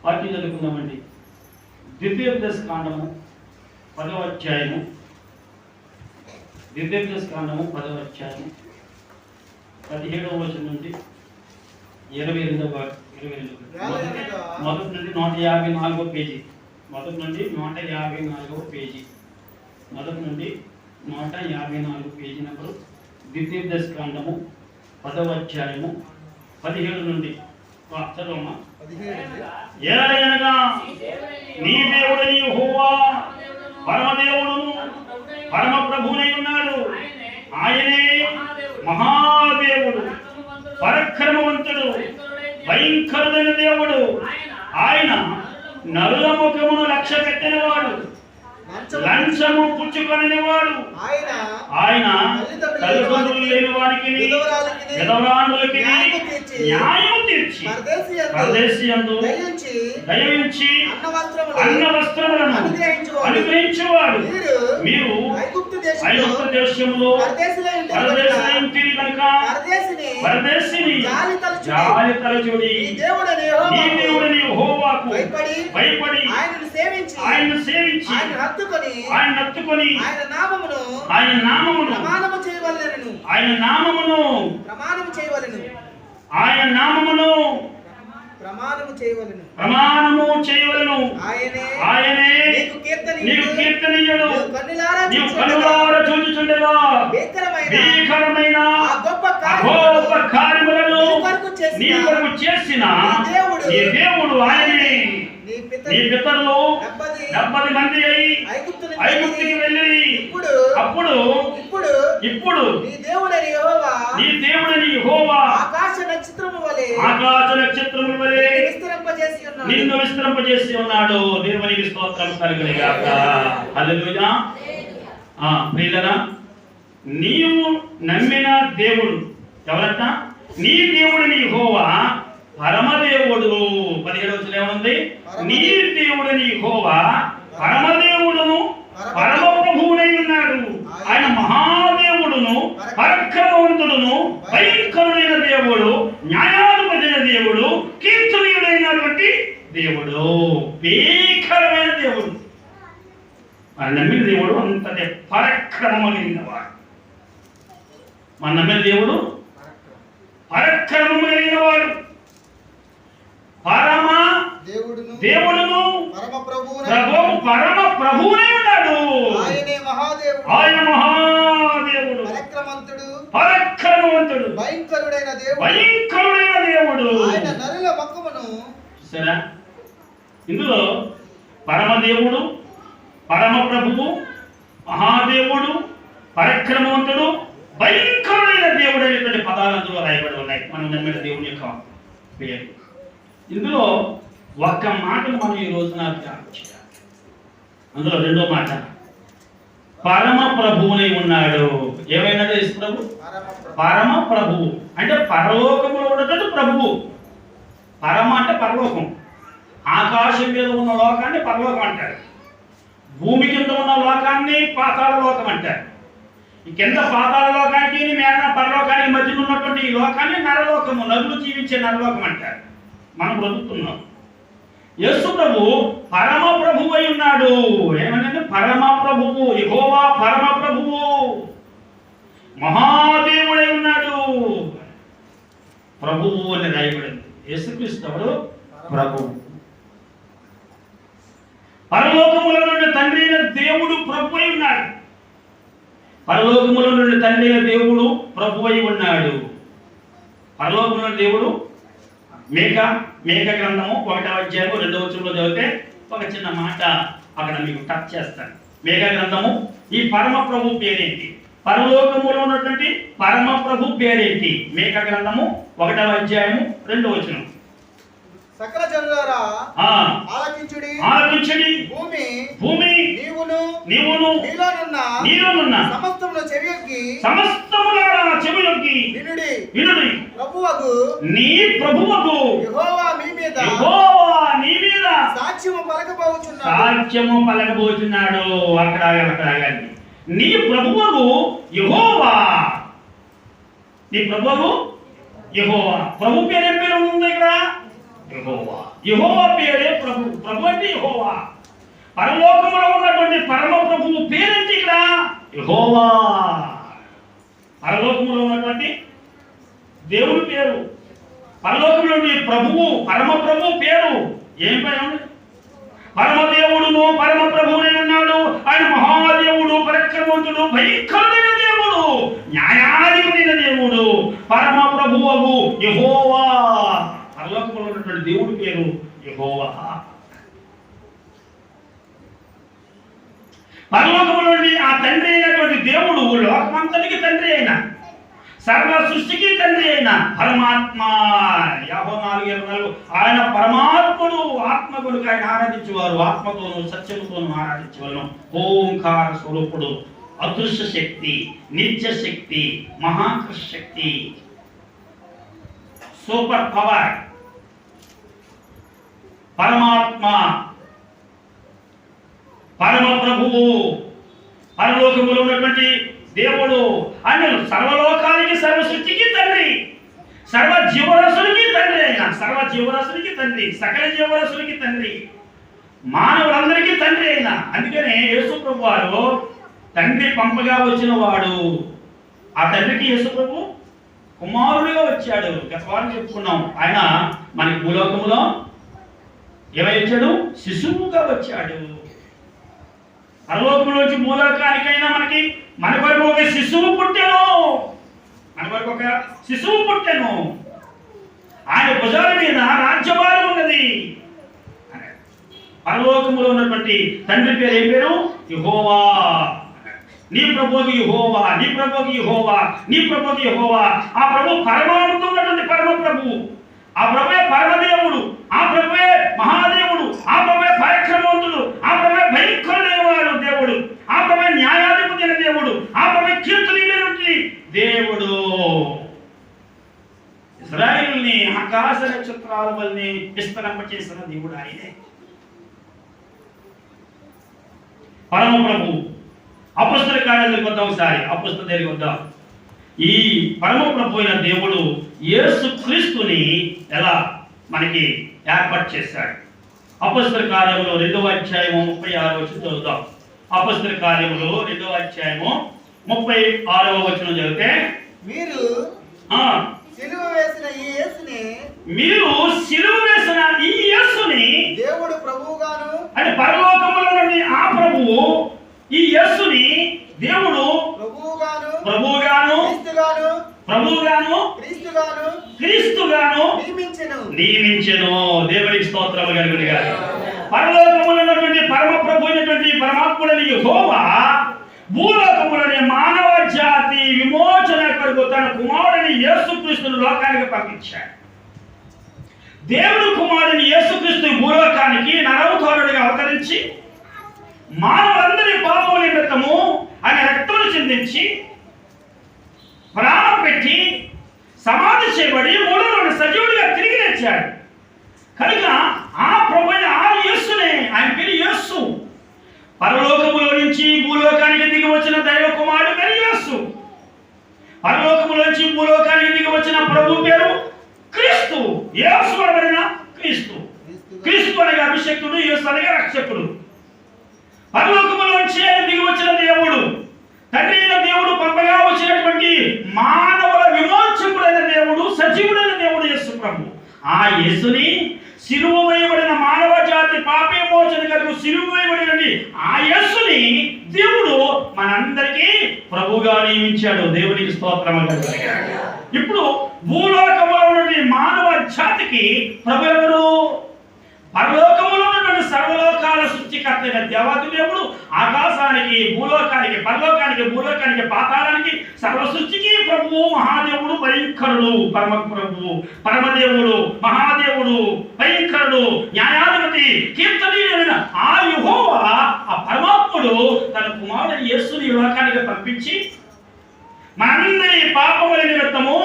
వాక్యం చదువుకుందామండి. ద్వితీయోపదేశ కాండము 10వ అధ్యాయము. ద్వితీయోపదేశ కాండము 10వ అధ్యాయము 17వ వచనం నుండి 22వ మొదటి నుండి 154వ పేజీ. మొదటి నుండి 154వ పేజీ. మొదటి నుండి 154 పేజీ నెంబరు. ద్వితీయోపదేశ కాండము 10వ అధ్యాయము 17 నుండి చదవమ్మా. ఏలయనగా నీ దేవుడని యెహోవా పరమదేవుడును పరమ ప్రభువునై ఉన్నాడు. ఆయనే మహాదేవుడు, పరాక్రమవంతుడు, భయంకరుడైన దేవుడు. ఆయన నరుల ముఖమును లక్ష్య పెట్టినవాడు, లంచము పుచ్చుకొనివాడు. ఆయన తల్లిదండ్రులు లేని వారికి విధవరాండ్రులకి న్యాయము తీర్చి పరదేశీయందు దయించి అన్న వస్త్రములను అనుగ్రహించేవాడు. మీరు ఐగుప్తు దేశంలో పరదేశులైంటిరి కనుక పరదేశిని జాలి తలచుడి. ఈ దేవుడని యెహోవాకు భయపడి ఆయనను సేవించి ఆయన హత్తుకొని ఆయన నామమును ప్రమాణము చేయవలెను. ఆయనే నీకు కీర్తనీయుడు. నీవు కన్నులారా చూచుచుండెవా భీకరమైన గొప్ప కార్యములను నీ కొరకు చేసిన నీ దేవుడు ఆయనే. నీ పితరులు 70 మంది అయి ఐగుప్తుకి వెళ్ళి అప్పుడు ఇప్పుడు నీ దేవుడని యెహోవా ఆకాశ నక్షత్రము వలె నిన్ను విస్తరింపజేసి ఉన్నాడు. దేవునికి స్తోత్రం కలుగును గాక. హల్లెలూయా. ప్రియులారా, నీవు నమ్మిన దేవుడు ఎవరంట? నీ దేవుడని యెహోవా పరమదేవుడు. 17వ వచనం ఏముంది? నీ దేవుడని యెహోవా పరమదేవుడును పరమ ప్రభువునై ఉన్నాడు. ఆయన మహాదేవుడును, పరాక్రమవంతుడును, భయంకరుడైన దేవుడు, న్యాయాధిపతి దేవుడు, కీర్తనీయుడైనటువంటి దేవుడు, భీకరమైన దేవుడు. మన నమ్మిన దేవుడు అంతటి పరాక్రమం కలిగిన వాడు. మన నమ్మిన దేవుడు పరాక్రమం కలిగిన వాడు, పరమ దేవుడును పరమ ప్రభువునై ఉన్నాడు. ఆయన మహాదేవుడు, పరాక్రమవంతుడు, భయంకరుడైన దేవుడు. సరే, ఇందులో పరమదేవుడు, పరమ ప్రభువు, మహాదేవుడు, పరాక్రమవంతుడు, భయంకరుడైన దేవుడు అనేటువంటి పదాలు అందులో రాయబడి ఉన్నాయి. మనం నమ్మిన దేవుని యొక్క పేరు. ఇందులో ఒక్క మాటను మనం ఈ రోజున ధ్యానం చేయాలి. అందులో రెండో మాట, పరమ ప్రభువునై ఉన్నాడు. ఏమైనాడు యేసు ప్రభు? పరమ ప్రభువు అంటే పరలోకములో ఉన్నటువంటి ప్రభువు. పరమ అంటే పరలోకం. ఆకాశం మీద ఉన్న లోకాన్ని పరలోకం అంటారు. భూమి కింద ఉన్న లోకాన్ని పాతాళ లోకం అంటారు. ఈ కింద పాతాళ లోకానికి పరలోకానికి మధ్యలో ఉన్నటువంటి ఈ లోకాన్ని నరలోకము, నరులు జీవించే నరలోకం అంటారు. మనం బ్రతుకుతున్నాం. యేసు ప్రభు పరమ ప్రభువు అయి ఉన్నాడు. ఏమనంటే పరమ ప్రభువు, యెహోవా పరమ ప్రభువు, మహాదేవుడై ఉన్నాడు. ప్రభువు అని రాయబడింది. యేసుక్రీస్తు ఎవరు? ప్రభువు. పరలోకములో నుండి తండ్రి అయిన దేవుడు ప్రభు అయి ఉన్నాడు. పరలోకములో నుండి తండ్రి అయిన దేవుడు ప్రభు అయి ఉన్నాడు. పరలోకములో దేవుడు మేక గ్రంథము 1వ అధ్యాయము 2వ వచనంలో చదివితే ఒక చిన్న మాట అక్కడ మీకు టచ్ చేస్తాను. మేక గ్రంథము, ఈ పరమ ప్రభు పేరేంటి? పరలోకములో ఉన్నటువంటి పరమ ప్రభు పేరేంటి? మేక గ్రంథము 1వ అధ్యాయము 2వ వచనం. సకల జనులారా ఆలకించుడి. భూమి నీవును నీలోనున్న సమస్తముల చెవియొగ్గి వినుడి. నీ ప్రభువకు యెహోవా నీ మీద సాక్ష్యము పలకబోచున్నాడు. అక్కడ నీ ప్రభువకు యెహోవా. నీ ప్రభువు యెహోవా. ప్రభు పేరు ఏం పేరు ఉంది ఇక్కడ? యెహోవా. యెహోవా పేరే ప్రభు. ప్రభు అంటే యెహోవా. పరలోకంలో ఉన్నటువంటి పరమ ప్రభువు పేరేంటి ఇక్కడ? యెహోవా. పరలోకంలో ఉన్నటువంటి దేవుడి పేరు, పరలోకంలోని ప్రభువు పరమ ప్రభువు పేరు ఏం భయం? పరమదేవుడును పరమ ప్రభువునే ఉన్నాడు. ఆయన మహాదేవుడు, పరాక్రమవంతుడు, భయంకరమైన దేవుడు, న్యాయాధిపతి దేవుడు, పరమ ప్రభువు యెహోవా. పరలోకంలో ఉన్నటువంటి దేవుడి పేరు యెహోవా. పరలోకంలోని ఆ తండ్రి అయినటువంటి దేవుడు లోకమంతటికి తండ్రి అయిన, సర్వ సృష్టికి తండ్రి అయిన పరమాత్మ. 54:24 ఆయన పరమాత్ముడు. ఆత్మ కొరకు ఆయన ఆరాధించేవారు, ఆత్మతోను సత్యముతోను ఆరాధించేవారు. ఓంకార స్వరూపుడు, అదృశ్య శక్తి, నిత్య శక్తి, మహాకృష్ శక్తి, సూపర్ పవర్, పరమాత్మ, పరమ ప్రభువు, పరలోకములో ఉన్నటువంటి దేవుడు. ఆయన సర్వలోకానికి సర్వ సృష్టికి తండ్రి, సర్వ జీవరాశులకి తండ్రి, అయిన సర్వ జీవరాశులకి తండ్రి, సకల జీవరాశులకి తండ్రి, మానవులందరికీ తండ్రి అయిన. అందుకనే యేసు ప్రభు వారు తండ్రి పంపగా వచ్చిన వాడు. ఆ తండ్రికి యేసు ప్రభు కుమారుడిగా వచ్చాడు. గత వారం చెప్పుకున్నాం. ఆయన మనకి భూలోకములో ఏమై వచ్చాడు? శిశువుగా వచ్చాడు. పరలోకంలోంచి భూలోకానికైనా మన వరకు ఒక శిశువు పుట్టెను. మన వరకు ఒక శిశువు పుట్టెను. ఆయన భుజాల మీద రాజ్యభారం ఉన్నది. పరలోకములో ఉన్నటువంటి తండ్రి పేరు ఏం పేరు? యెహోవా. నీ ప్రభువుకి యెహోవా, నీ ప్రభువుకి యెహోవా, నీ ప్రభువుకి యెహోవా. ఆ ప్రభు పరమాత్మ ఉన్నటువంటి పరమ ప్రభు. ఆ ప్రభువే పరమదేవుడు, ఆ ప్రభువే మహాదేవుడు, ఆ ప్రభువే పరాక్రమవంతుడు, ఆ ప్రభువే భయంకరమైన దేవుడు, ఆ ప్రభువే న్యాయాధిపతి అయిన దేవుడు, ఆ ప్రభువే కీర్తనీయుడైనటువంటి దేవుడు. ఇశ్రాయేలుని ఆకాశ నక్షత్రాల వలె విస్తరింపచేసిన దేవుడు ఆయనే. పరమ ప్రభు. అపొస్తలుల కార్యాలకు వద్దాం. ఒకసారి అపొస్తలుల దగ్గరికి వద్దాం. ఈ పరమ ప్రభు అయిన దేవుడు యేసు క్రీస్తుని ఎలా మనకి ఏర్పాటు చేశాడు? అపొస్తలుల కార్యములు 2వ అధ్యాయము 36వ వచనం చదువుదాం. అపొస్తలుల కార్యములు 2వ అధ్యాయము 36వ వచనం చదివితే, మీరు సిలువ వేసిన ఈ యేసుని దేవుడు ప్రభువుగాను, అంటే పరలోకములో నుండి ఆ ప్రభువు ఈ యేసుని దేవుడు ప్రభువుగాను క్రీస్తుగాను నియమించెను. దేవునికి స్తోత్రము కలుగును గాక. పరలోకములో ఉన్నటువంటి పరమ ప్రభు అయినటువంటి పరమాత్ముడైన యెహోవా భూలోకములోని మానవ జాతి విమోచన కొరకు తన కుమారుడిని యేసుక్రీస్తును లోకానికి పంపించాడు. దేవుడు కుమారుడిని యేసుక్రీస్తు భూలోకానికి నరవతారుడిగా అవతరించి మానవులందరి పాపముల నిమిత్తము ఆయన రక్తమును చిందించి ప్రాణం పెట్టి సమాధి చేయబడి 3వ రోజున సజీవుడిగా తిరిగి లేచాడు. కనుక ఆ ప్రభువైన ఆ యేసునే, ఆయన పేరు యేసు. పరలోకములో నుంచి భూలోకానికి దిగి వచ్చిన దైవ కుమారుడు పేరు యేసు. పరలోకములో నుంచి భూలోకానికి దిగి వచ్చిన ప్రభు పేరు క్రీస్తు. యేసు అనబడిన క్రీస్తు. క్రీస్తు అనగా అభిషేకుడు, యేసు అనగా రక్షకుడు. పరలోకములోంచి దిగి వచ్చిన దేవుడు, తండ్రి అయిన దేవుడు పంపగా వచ్చినటువంటి మానవుల విమోచకుడైన దేవుడు, సజీవుడైన దేవుడు యేసు ప్రభు. ఆ యేసుని సిలువ వేయబడిన మానవ జాతి పాప విమోచన కొరకు సిలువ వేయబడిన ఆ యేసుని దేవుడు మనందరికీ ప్రభుగా నియమించాడు. దేవునికి స్తోత్రము కలుగును గాక. ఇప్పుడు భూలోకములో ఉన్న మానవ జాతికి ప్రభు ఎవరు? పరలోకములో ఉన్నటువంటి సర్వలోకాల సృష్టికర్త అయిన దేవాది దేవుడు ఆకాశానికి, భూలోకానికి, పరలోకానికి, భూలోకానికి, పాతాళానికి, సర్వ సృష్టికి ప్రభువు, మహాదేవుడు, భయంకరుడు, పరమ ప్రభువు, పరమదేవుడు, మహాదేవుడు, భయంకరుడు, న్యాయాధిపతి, కీర్తనీయుడైన ఆ యెహోవా, ఆ పరమాత్ముడు తన కుమారుడు యేసుని లోకానికి పంపించి మనందరి పాపముల నిమిత్తము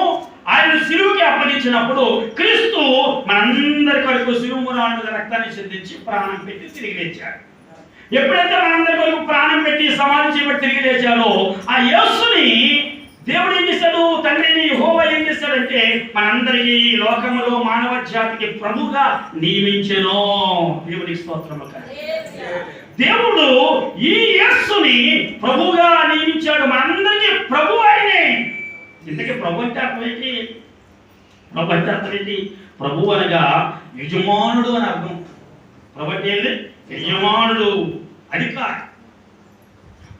ఆయన సిలువకి అప్పగించినప్పుడు క్రీస్తు మనందరి కొరకు సిలువ రక్తాన్ని చిందించి ప్రాణం పెట్టి తిరిగి లేచాడు. ఎప్పుడైతే మనందరి కొరకు ప్రాణం పెట్టి సమాధి చేయబడి తిరిగి లేచాడో ఆ యేసుని దేవుడు ఏం చేశాడు? తండ్రిని యెహోవా ఏం చేశాడంటే మనందరికీ ఈ లోకములో మానవ జాతికి ప్రభుగా నియమించెను. దేవునికి స్తోత్రము. దేవుడు ఈ యేసుని ప్రభుగా నియమించాడు. మనందరికీ ప్రభు ఆయనే. ఇంతకీ ప్రభు అంటే అర్థం ఏంటి? ప్రభు అంటే అర్థం ఏంటి? ప్రభు అనగా యజమానుడు అని అర్థం. ప్రభు అంటే ఏంటి? యజమానుడు, అధికారి.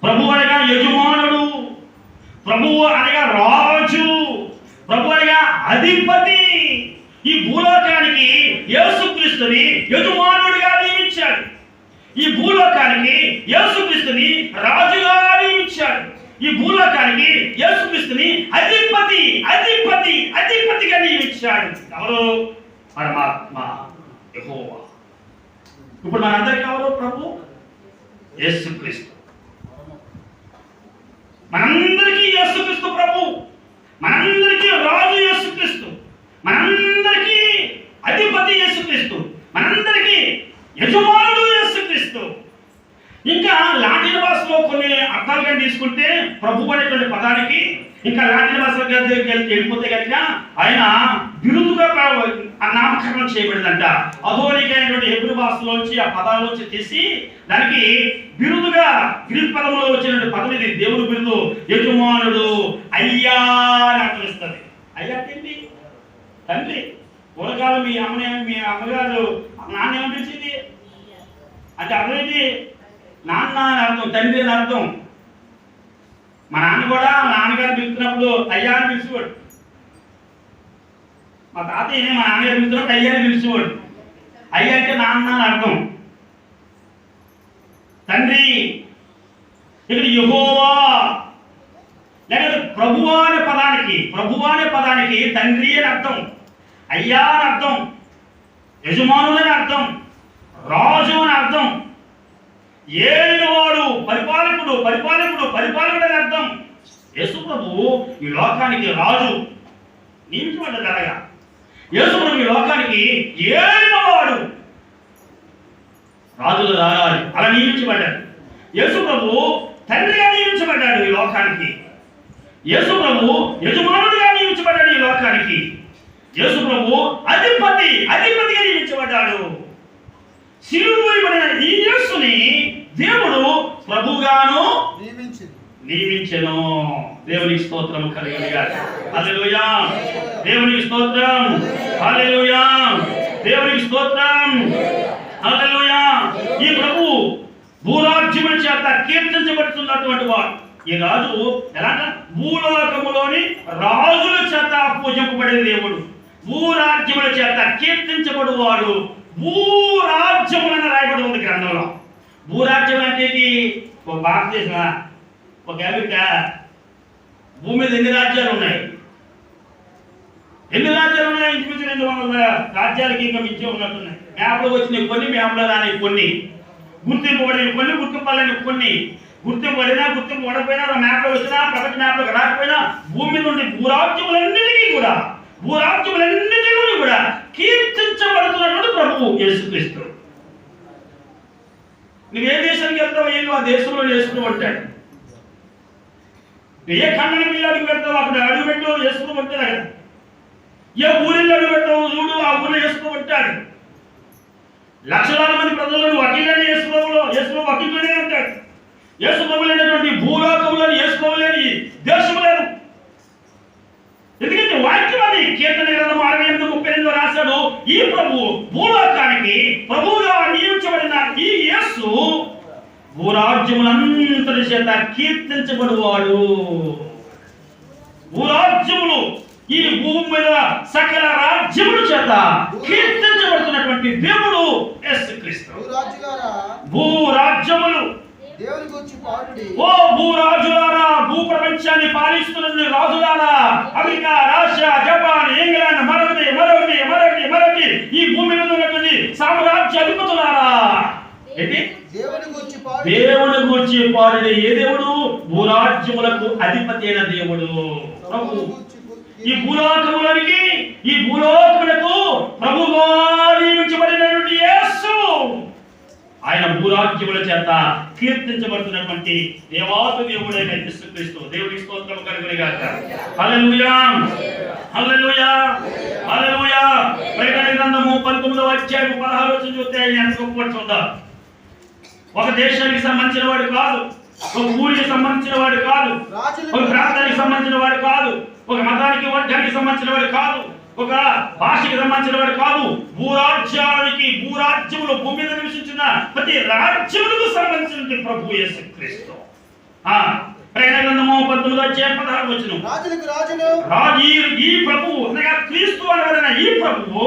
ప్రభు అనగా యజమానుడు, ప్రభువు అనగా రాజు, ప్రభు అనగా అధిపతి. ఈ భూలోకానికి యేసుక్రీస్తుని యజమానుడిగా నియమించాడు. ఈ భూలోకానికి యేసుక్రీస్తుని రాజుగా నియమించాడు. ఈ భూలోకానికి యేసుక్రీస్తుని అధిపతి అధిపతి అధిపతిగా నియమించాడు. ఎవరు? పరమాత్మ యెహోవా. ఇప్పుడు మనందరికీ ఎవరు ప్రభు? యేసుక్రీస్తు. మనందరికీ యేసుక్రీస్తు ప్రభు, మనందరికీ రాజు యేసుక్రీస్తు, మనందరికీ అధిపతి యేసుక్రీస్తు, మనందరికీ యజమానుడు యేసుక్రీస్తు. ఇంకా లాటిన్ భాషలో కొన్ని అర్థాలుగా తీసుకుంటే ప్రభు అనేటువంటి పదానికి ఇంకా లాటిన్ భాషలో వెళ్ళిపోతే కనుక ఆయన బిరుదుగా నామకరణం చేయబడిందంట. అధోనికైనటువంటి హెబ్రీ భాషలోంచి ఆ పదాలోంచి తీసి దానికి బిరుదుగా గ్రీక్ పదంలో వచ్చినటువంటి పదం ఇది. దేవుడు బిరుదు యజమానుడు, అయ్యా అని అర్థమిస్తుంది. అయ్యా ఏంటి? తండ్రి. పూర్వకాలం మీ అమ్మగారు నాన్న ఏమనిపించింది అంటే అర్థం ఏంటి? నాన్న అని అర్థం, తండ్రి అని అర్థం. మా నాన్న కూడా మా నాన్నగారు పిలుస్తున్నప్పుడు అయ్యా అని పిలిచేవాడు. మా తాతయ్యని మా నాన్నగారు పిలుస్తున్నప్పుడు అయ్యా అని పిలిచేవాడు. అయ్యా అంటే నాన్న అని అర్థం. తండ్రి. ఇక్కడ యెహోవా లేకపోతే ప్రభువా అనే పదానికి తండ్రి అని అర్థం, అయ్యా అని అర్థం, యజమానుడు అని అర్థం, రాజు అని అర్థం, ఏలినవాడు, పరిపాలకుడు అని అర్థం. యేసు ప్రభువు ఈ లోకానికి రాజు నియమించబడ్డాడు. అలాగా యేసు ప్రభు ఈ లోకానికి ఏలినవాడు, రాజుల రాజు అలా నియమించబడ్డాడు. యేసు ప్రభు తండ్రిగా నియమించబడ్డాడు ఈ లోకానికి. యేసు ప్రభు యజమానుడిగా నియమించబడ్డాడు ఈ లోకానికి. యేసు ప్రభు అధిపతిగా నియమించబడ్డాడు. శిలువబడిన ఈ యేసుని దేవుడు ప్రభుగాను నియమించెను. దేవునికి స్తోత్రం కలుగునుగాక. హల్లెలూయా. దేవునికి స్తోత్రం. హల్లెలూయా. దేవునికి స్తోత్రం. హల్లెలూయా. ఈ ప్రభు భూరాజ్యముల చేత కీర్తించబడుతున్నటువంటి వాడు. ఈ రాజు ఎలాంటి? భూలోకములోని రాజుల చేత పూజింపబడే దేవుడు, భూరాజ్యముల చేత కీర్తించబడువాడు. భూరాజ్యములను రాయబడి ఉంది గ్రంథంలో. భూరాజ్యం అంటే ఒక భారతదేశం, ఒక అమెరికా. భూమి మీద ఎన్ని రాజ్యాలు ఉన్నాయి? ఇంచుమించు 200 రాజ్యాలకి ఇంకా మించి ఉన్నట్టున్నాయి. మ్యాప్లో వచ్చినాయి కొన్ని, మ్యాప్లో రాని కొన్ని, గుర్తింపబడిన కొన్ని, గుర్తింపాలని కొన్ని, గుర్తింపబడినా గుర్తింపబడకపోయినా మ్యాప్లో వచ్చినా ప్రపంచ మ్యాప్లోకి రాకపోయినా భూమి నుండి భూరాజ్యములన్నిటికీ కూడా కీర్తించబడుతున్నటువంటి ప్రభువు యేసుక్రీస్తు. నువ్వు ఏ దేశానికి వెళ్తావు? ఏం ఆ దేశంలో యేసును పట్టాడు. ఏ ఖండానికి వెళ్ళి అడుగు పెడతావు? అక్కడ అడుగు పెట్టు, యేసును పట్టాడు. అక్కడ ఏ ఊరిలో అడుగు పెడతావు? చూడు, ఆ ఊరిలో యేసును పట్టాడు. లక్షలాది మంది ప్రజలను వకీలని యేసు వకీలునే అంటాడు. యేసు ప్రభు లేనటువంటి భూలోకంలోని యేసు ప్రభు లేని దేశం లేదు. ఎందుకంటే వాక్యం అది. కీర్తన గ్రంథం 68:32 రాశాడు, ఈ ప్రభు భూలోకానికి ప్రభువుగా నియమించబడిన ఈ యేసు భూరాజ్యములంతటి చేత కీర్తించబడువాడు. భూరాజ్యములు, ఈ భూమి మీద సకల రాజ్యముల చేత కీర్తించబడుతున్నటువంటి దేవుడు యేసుక్రీస్తు. భూరాజ్యములు ఓ భూరాజులారా, భూ ప్రపంచాన్ని పాలిస్తున్న రాజులారా, అమెరికా, రష్యా, జపాన్, ఇంగ్లాండ్, మరొకటి ఈ భూమి మీద ఉన్నటువంటి సామ్రాజ్య అధిపతులారా, ఏంటి? దేవుని గూర్చి పాడుడి. ఏ దేవుడు? భూరాజ్యములకు అధిపతి అయిన దేవుడు ప్రభు. ఈ భూలోకములకు ప్రభువుగా నియమించబడినటువంటి యేసు. ఆయన భూరాజ్యముల చేత కీర్తించబడుతున్నటువంటి దేవాతి దేవుడైన యేసుక్రీస్తు దేవునికి స్తోత్రం కలుగును గాక. హల్లెలూయా హల్లెలూయా హల్లెలూయా. ప్రకటన గ్రంథము 19వ అధ్యాయం 16వ వచనం చూస్తే ఆయన ఎంత గొప్పవాడు చూద్దాం. ఒక దేశానికి సంబంధించిన వాడు కాదు, ఒక ఊరికి సంబంధించిన వాడు కాదు, ఒక ప్రాంతానికి సంబంధించిన వాడు కాదు, ఒక మతానికి వర్గానికి సంబంధించిన వాడు కాదు, ఒక భాషకి సంబంధించిన వాడు కాదు. భూరాజ్యములు భూమి మీద నివసించిన ప్రతి రాజ్యములకు సంబంధించిన ప్రభు యేసుక్రీస్తు. ప్రకటన గ్రంథము 19వ అధ్యాయం 16వ వచనం. రాజు ఈ ప్రభువు అనగా క్రీస్తు అనబడిన ఈ ప్రభువు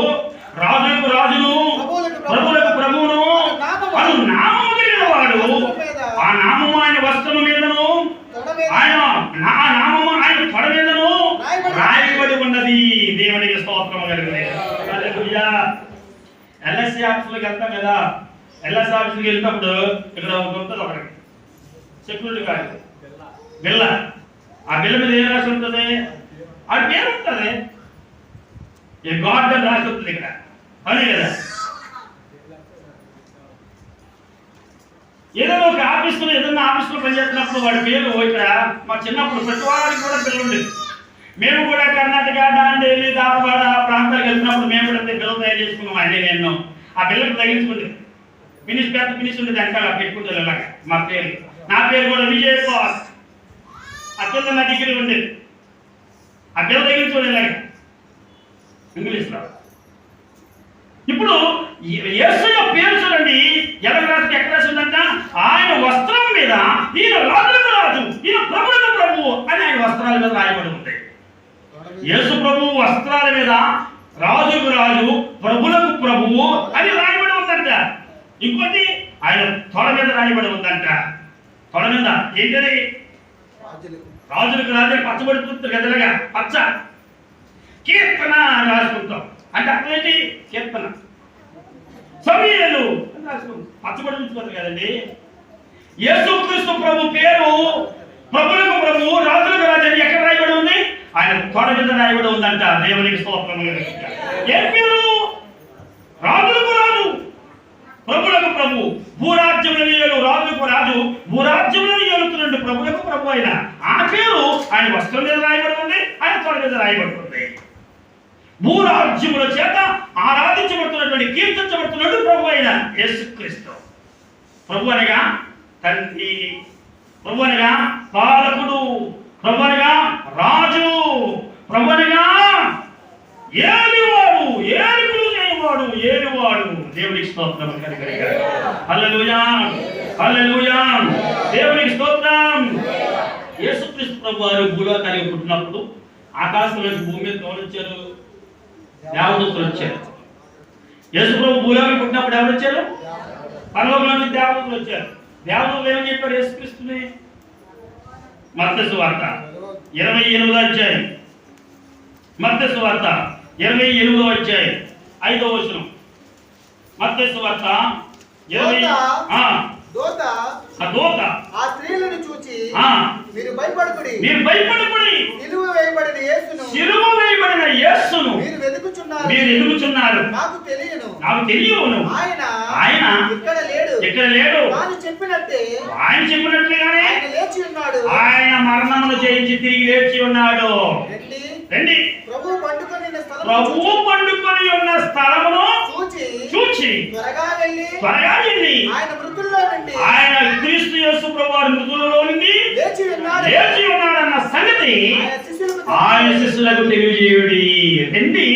రాజులకు రాజును ప్రభువులకు ప్రభువును అను నామము కలిగిన వాడు. ఆ నామము ఆయన వస్త్రము మీదను ఆయన నామము ఆయన తొడ మీదను రాయబడి ఉన్నది. దేవునికి స్తోత్రము కలుగును. హల్లెలూయా. ఎల్ఎస్సి ఆఫీసులకు వెళ్తాం కదా, ఎల్ఎస్సి ఆఫీసుకి వెళ్ళినప్పుడు ఇక్కడ ఉంటుంది ఒకటి సెక్యూరిటీ గార్డ్ బిల్ల. ఆ బిల్ల మీద ఏం రాసి ఉంటుంది? ఆ పేరు ఉంటుంది, ఈ గాడ్ అని రాసి ఉంటుంది ఇక్కడ, అవును కదా. ఏదైనా ఒక ఆఫీసులో ఏదైనా ఆఫీసులో పనిచేస్తున్నప్పుడు వాడి పేరు ఇక్కడ మా చిన్నప్పుడు ప్రతి వారికి కూడా బిల్లు ఉండేది. మేము కూడా కర్ణాటక, డాండేలి, ధారవాడ ప్రాంతాలకు వెళ్తున్నప్పుడు మేము కూడా బిల్లు తయారు చేసుకున్నాం. అదే నేను ఆ బిల్లకు తగిలించుకుంది ఫినిష్ పెద్ద ఫినిష్ ఉండేది వెనకాల పెట్టుకుంటారు ఇలాగా మా పేరు. నా పేరు కూడా విజయ్ కుమార్, అత్యంత నా డిగ్రీ ఉండేది. ఆ బిల్లు తగిలించుకోండి ఇలాగ ఇంగ్లీష్లో. ఇప్పుడు యేసయ్య పేరు చూడండి ఎక్కడ రాసి ఎక్కడ రాసి ఉందంట? ఆయన వస్త్రం మీద ఈయన రాజులకు రాజు, ఈయన ప్రభువులకు ప్రభువు అని ఆయన వస్త్రాల మీద రాయబడి ఉంది. యేసు ప్రభువు వస్త్రాల మీద రాజుకు రాజు, ప్రభువులకు ప్రభువు అని రాయబడి ఉందంట. ఇంకోటి ఆయన తొడ మీద రాయబడి ఉందంట. తొడ మీద ఏంటది? రాజులకు రాజు పచ్చబడుతుంది గదలుగా పచ్చ కీర్తన అని రాసుకుంటాం. అంటే అక్కడ ఏంటి? కీర్తన సమీయలు అని రాసుకుంటాం, పచ్చబడుతుంది కదండి. యేసుక్రీస్తు ప్రభు పేరు ప్రభువులకు ప్రభువు, రాజులకు రాజు అని ఎక్కడ రాయబడి ఉంది? ఆయన తొడ మీద రాయబడి ఉందంట. దేవునికి స్తోత్రం. ఏ పేరు? రాజులకు రాజు, ప్రభువులకు ప్రభు, భూరాజ్యములను ఏలు రాజులకు రాజు, భూరాజ్యములను ఏలుతున్నట్టు ప్రభువులకు ప్రభు అయిన ఆ పేరు ఆయన వస్త్రం మీద రాయబడి ఉంది, ఆయన తొడ మీద రాయబడి ఉంది. భూరాజ్యముల చేత ఆరాధించబడుతున్నటువంటి కీర్తించబడుతున్నట్టు ప్రభు అయిన యేసుక్రీస్తు. ప్రభు అనగా తండ్రి, ప్రభు అనగా పాలకుడు, ప్రభు అనగా రాజు, ప్రభు అనగా ఏలివాడు, ఏలుకులు చేయవాడు, ఏలువాడు. దేవునికి స్తోత్రం. హల్లెలూయా హల్లెలూయా. దేవునికి స్తోత్రం. యేసుక్రీస్తు ప్రభు వారు భూలోకానికి పుట్టినప్పుడు ఆకాశంలోంచి భూమి మీద ఎవరు వచ్చారు? దేవదూతలు వచ్చారు. యేసు ప్రభు భూలోకానికి పుట్టినప్పుడు ఎవరు వచ్చారు? పరలోకం నుంచి దేవదూతలు వచ్చారు. దేవదూతలు ఏమని చెప్పారు యేసుక్రీస్తుని? మత్తయి సువార్త 28వ అధ్యాయం, మత్తయి సువార్త 28వ అధ్యాయం 5వ వచనం. మత్తయి సువార్త 20 దూత ఆ స్త్రీలను చూచి మీరు భయపడకుడి, మీరు భయపడకుడి, సిలువ వేయబడిన యేసును మీరు వెతుకుచున్నారు. నాకు తెలియను ఆయన ఇక్కడ లేడు. ఆయన చెప్పినట్లుగానే ఆయన లేచి ఉన్నాడు. ఆయన మరణమును జయించి తిరిగి లేచి ఉన్నాడు. రండి, ప్రభువు పండుకొని ఉన్న స్థలమును చూచి త్వరగా వెళ్ళి ఆయన క్రీస్తు యేసు ప్రభువు మృతులలో నుండి లేచి ఉన్నాడన్న సంగతి ఆయన శిష్యులకు తెలియజేయుడి. రండి,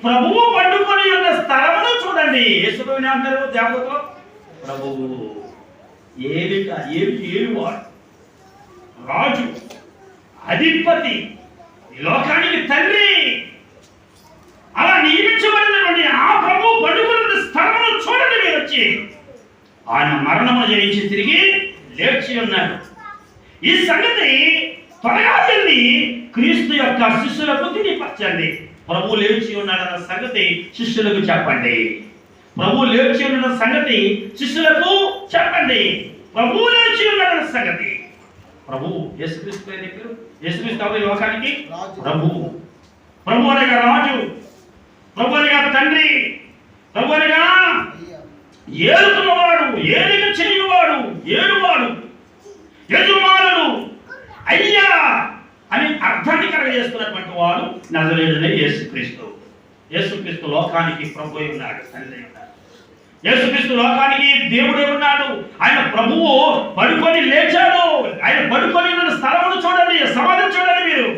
ప్రభువు పండుకొని ఉన్న స్థలమును చూడండి. యేసు ప్రభువుని అంటారు దేవతలు ప్రభువు, ఏలువాడు, రాజు, అధిపతి, ఈ లోకానికి తండ్రి. అలా నియమించబడినటువంటి ఆ ప్రభువు పండుకున్న స్థలమును చూడండి. మీరు వచ్చి ఆయన మరణము జయించి తిరిగి లేచి ఉన్నాడు. ఈ సంగతి త్వరగా వెళ్ళి క్రీస్తు యొక్క శిష్యులకు తెలియపరచండి. ప్రభు లేచి ఉన్నాడన్న సంగతి శిష్యులకు చెప్పండి. ప్రభు లేచి ఉన్న సంగతి శిష్యులకు చెప్పండి. ప్రభు లేచి ఉన్నాడన్న సంగతి. ప్రభు యేసుక్రీస్తు దగ్గర, యేసుక్రీస్తు ఎవరు? లోకానికి ప్రభు. ప్రభు అనగా రాజు, ప్రభు అనగా తండ్రి, ప్రభు అనగా ఏలుతున్నవాడు, ఏలిక చేయువాడు, ఏడువాడు, యజమానుడు, అయ్యా అని అర్థాన్ని కలగజేస్తున్నటువంటి వాడు నజరేయుడైన యేసుక్రీస్తు. యేసుక్రీస్తు లోకానికి ప్రభు అయి ఉన్నాడు, తండ్రి ఉన్నాడు. యేసుక్రీస్తు లోకానికి దేవుడే ఉన్నాడు. ఆయన ప్రభువు పడుకొని లేచాడు. ఆయన పడుకొని ఉన్న స్థలమును చూడండి, సమాధిని చూడండి మీరు.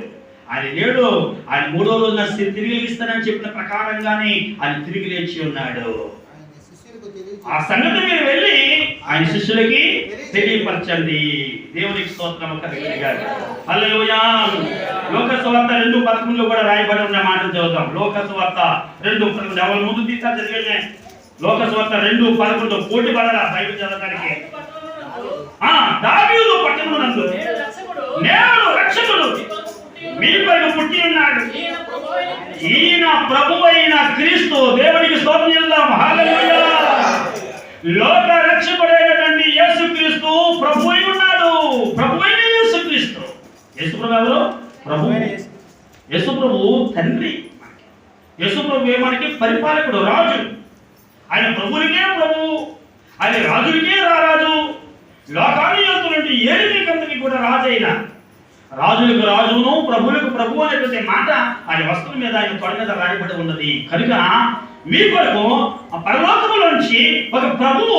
ఆయన లేడు. ఆయన మూడో రోజున తిరిగి లేస్తానని చెప్పిన ప్రకారంగానే ఆయన తిరిగి లేచి ఉన్నాడు. ఆ సంగతి మీరు వెళ్ళి ఆయన శిష్యులకి తెలియపరచండి. దేవునికి స్తోత్రం కలిగారు. హల్లెలూయా. లోక సువార్త 2:11 కూడా రాయబడి ఉన్న మాటలు చదువుతాం. లోక సువార్త 2:11 ఎవరు ముందు తీసా జరిగే లోక సువార్త 2:11 పోటీ పడరా బైబిల్ చదవడానికి. దావీదు పట్టణమునందు నేడు రక్షకుడు మీ కొరకు పుట్టి ఉన్నాడు. ఈయన ప్రభువైన క్రీస్తు. దేవునికి స్తోత్రం చెల్లిద్దాం. హల్లెలూయా. లోక రక్షకుడైనటువంటి యేసుక్రీస్తు ప్రభువై ఉన్నాడు. ప్రభువైన యేసుక్రీస్తు. యేసు ప్రభు ఎవరు? ప్రభు. యేసు ప్రభు తండ్రి. యేసు ప్రభు మనకి పరిపాలకుడు, రాజు. ఆయన ప్రభువునికే ప్రభు, ఆయన రాజునికే రారాజు. లోకాన్ని యోతులంటే ఏలికంతకి కూడా రాజైన రాజులకు రాజును ప్రభువులకు ప్రభు అనేటువంటి మాట ఆయన వస్త్రం మీద, ఆయన తొడ మీద రాయబడి ఉన్నది. కనుక మీ కొరకు పరలోకములోంచి ఒక ప్రభువు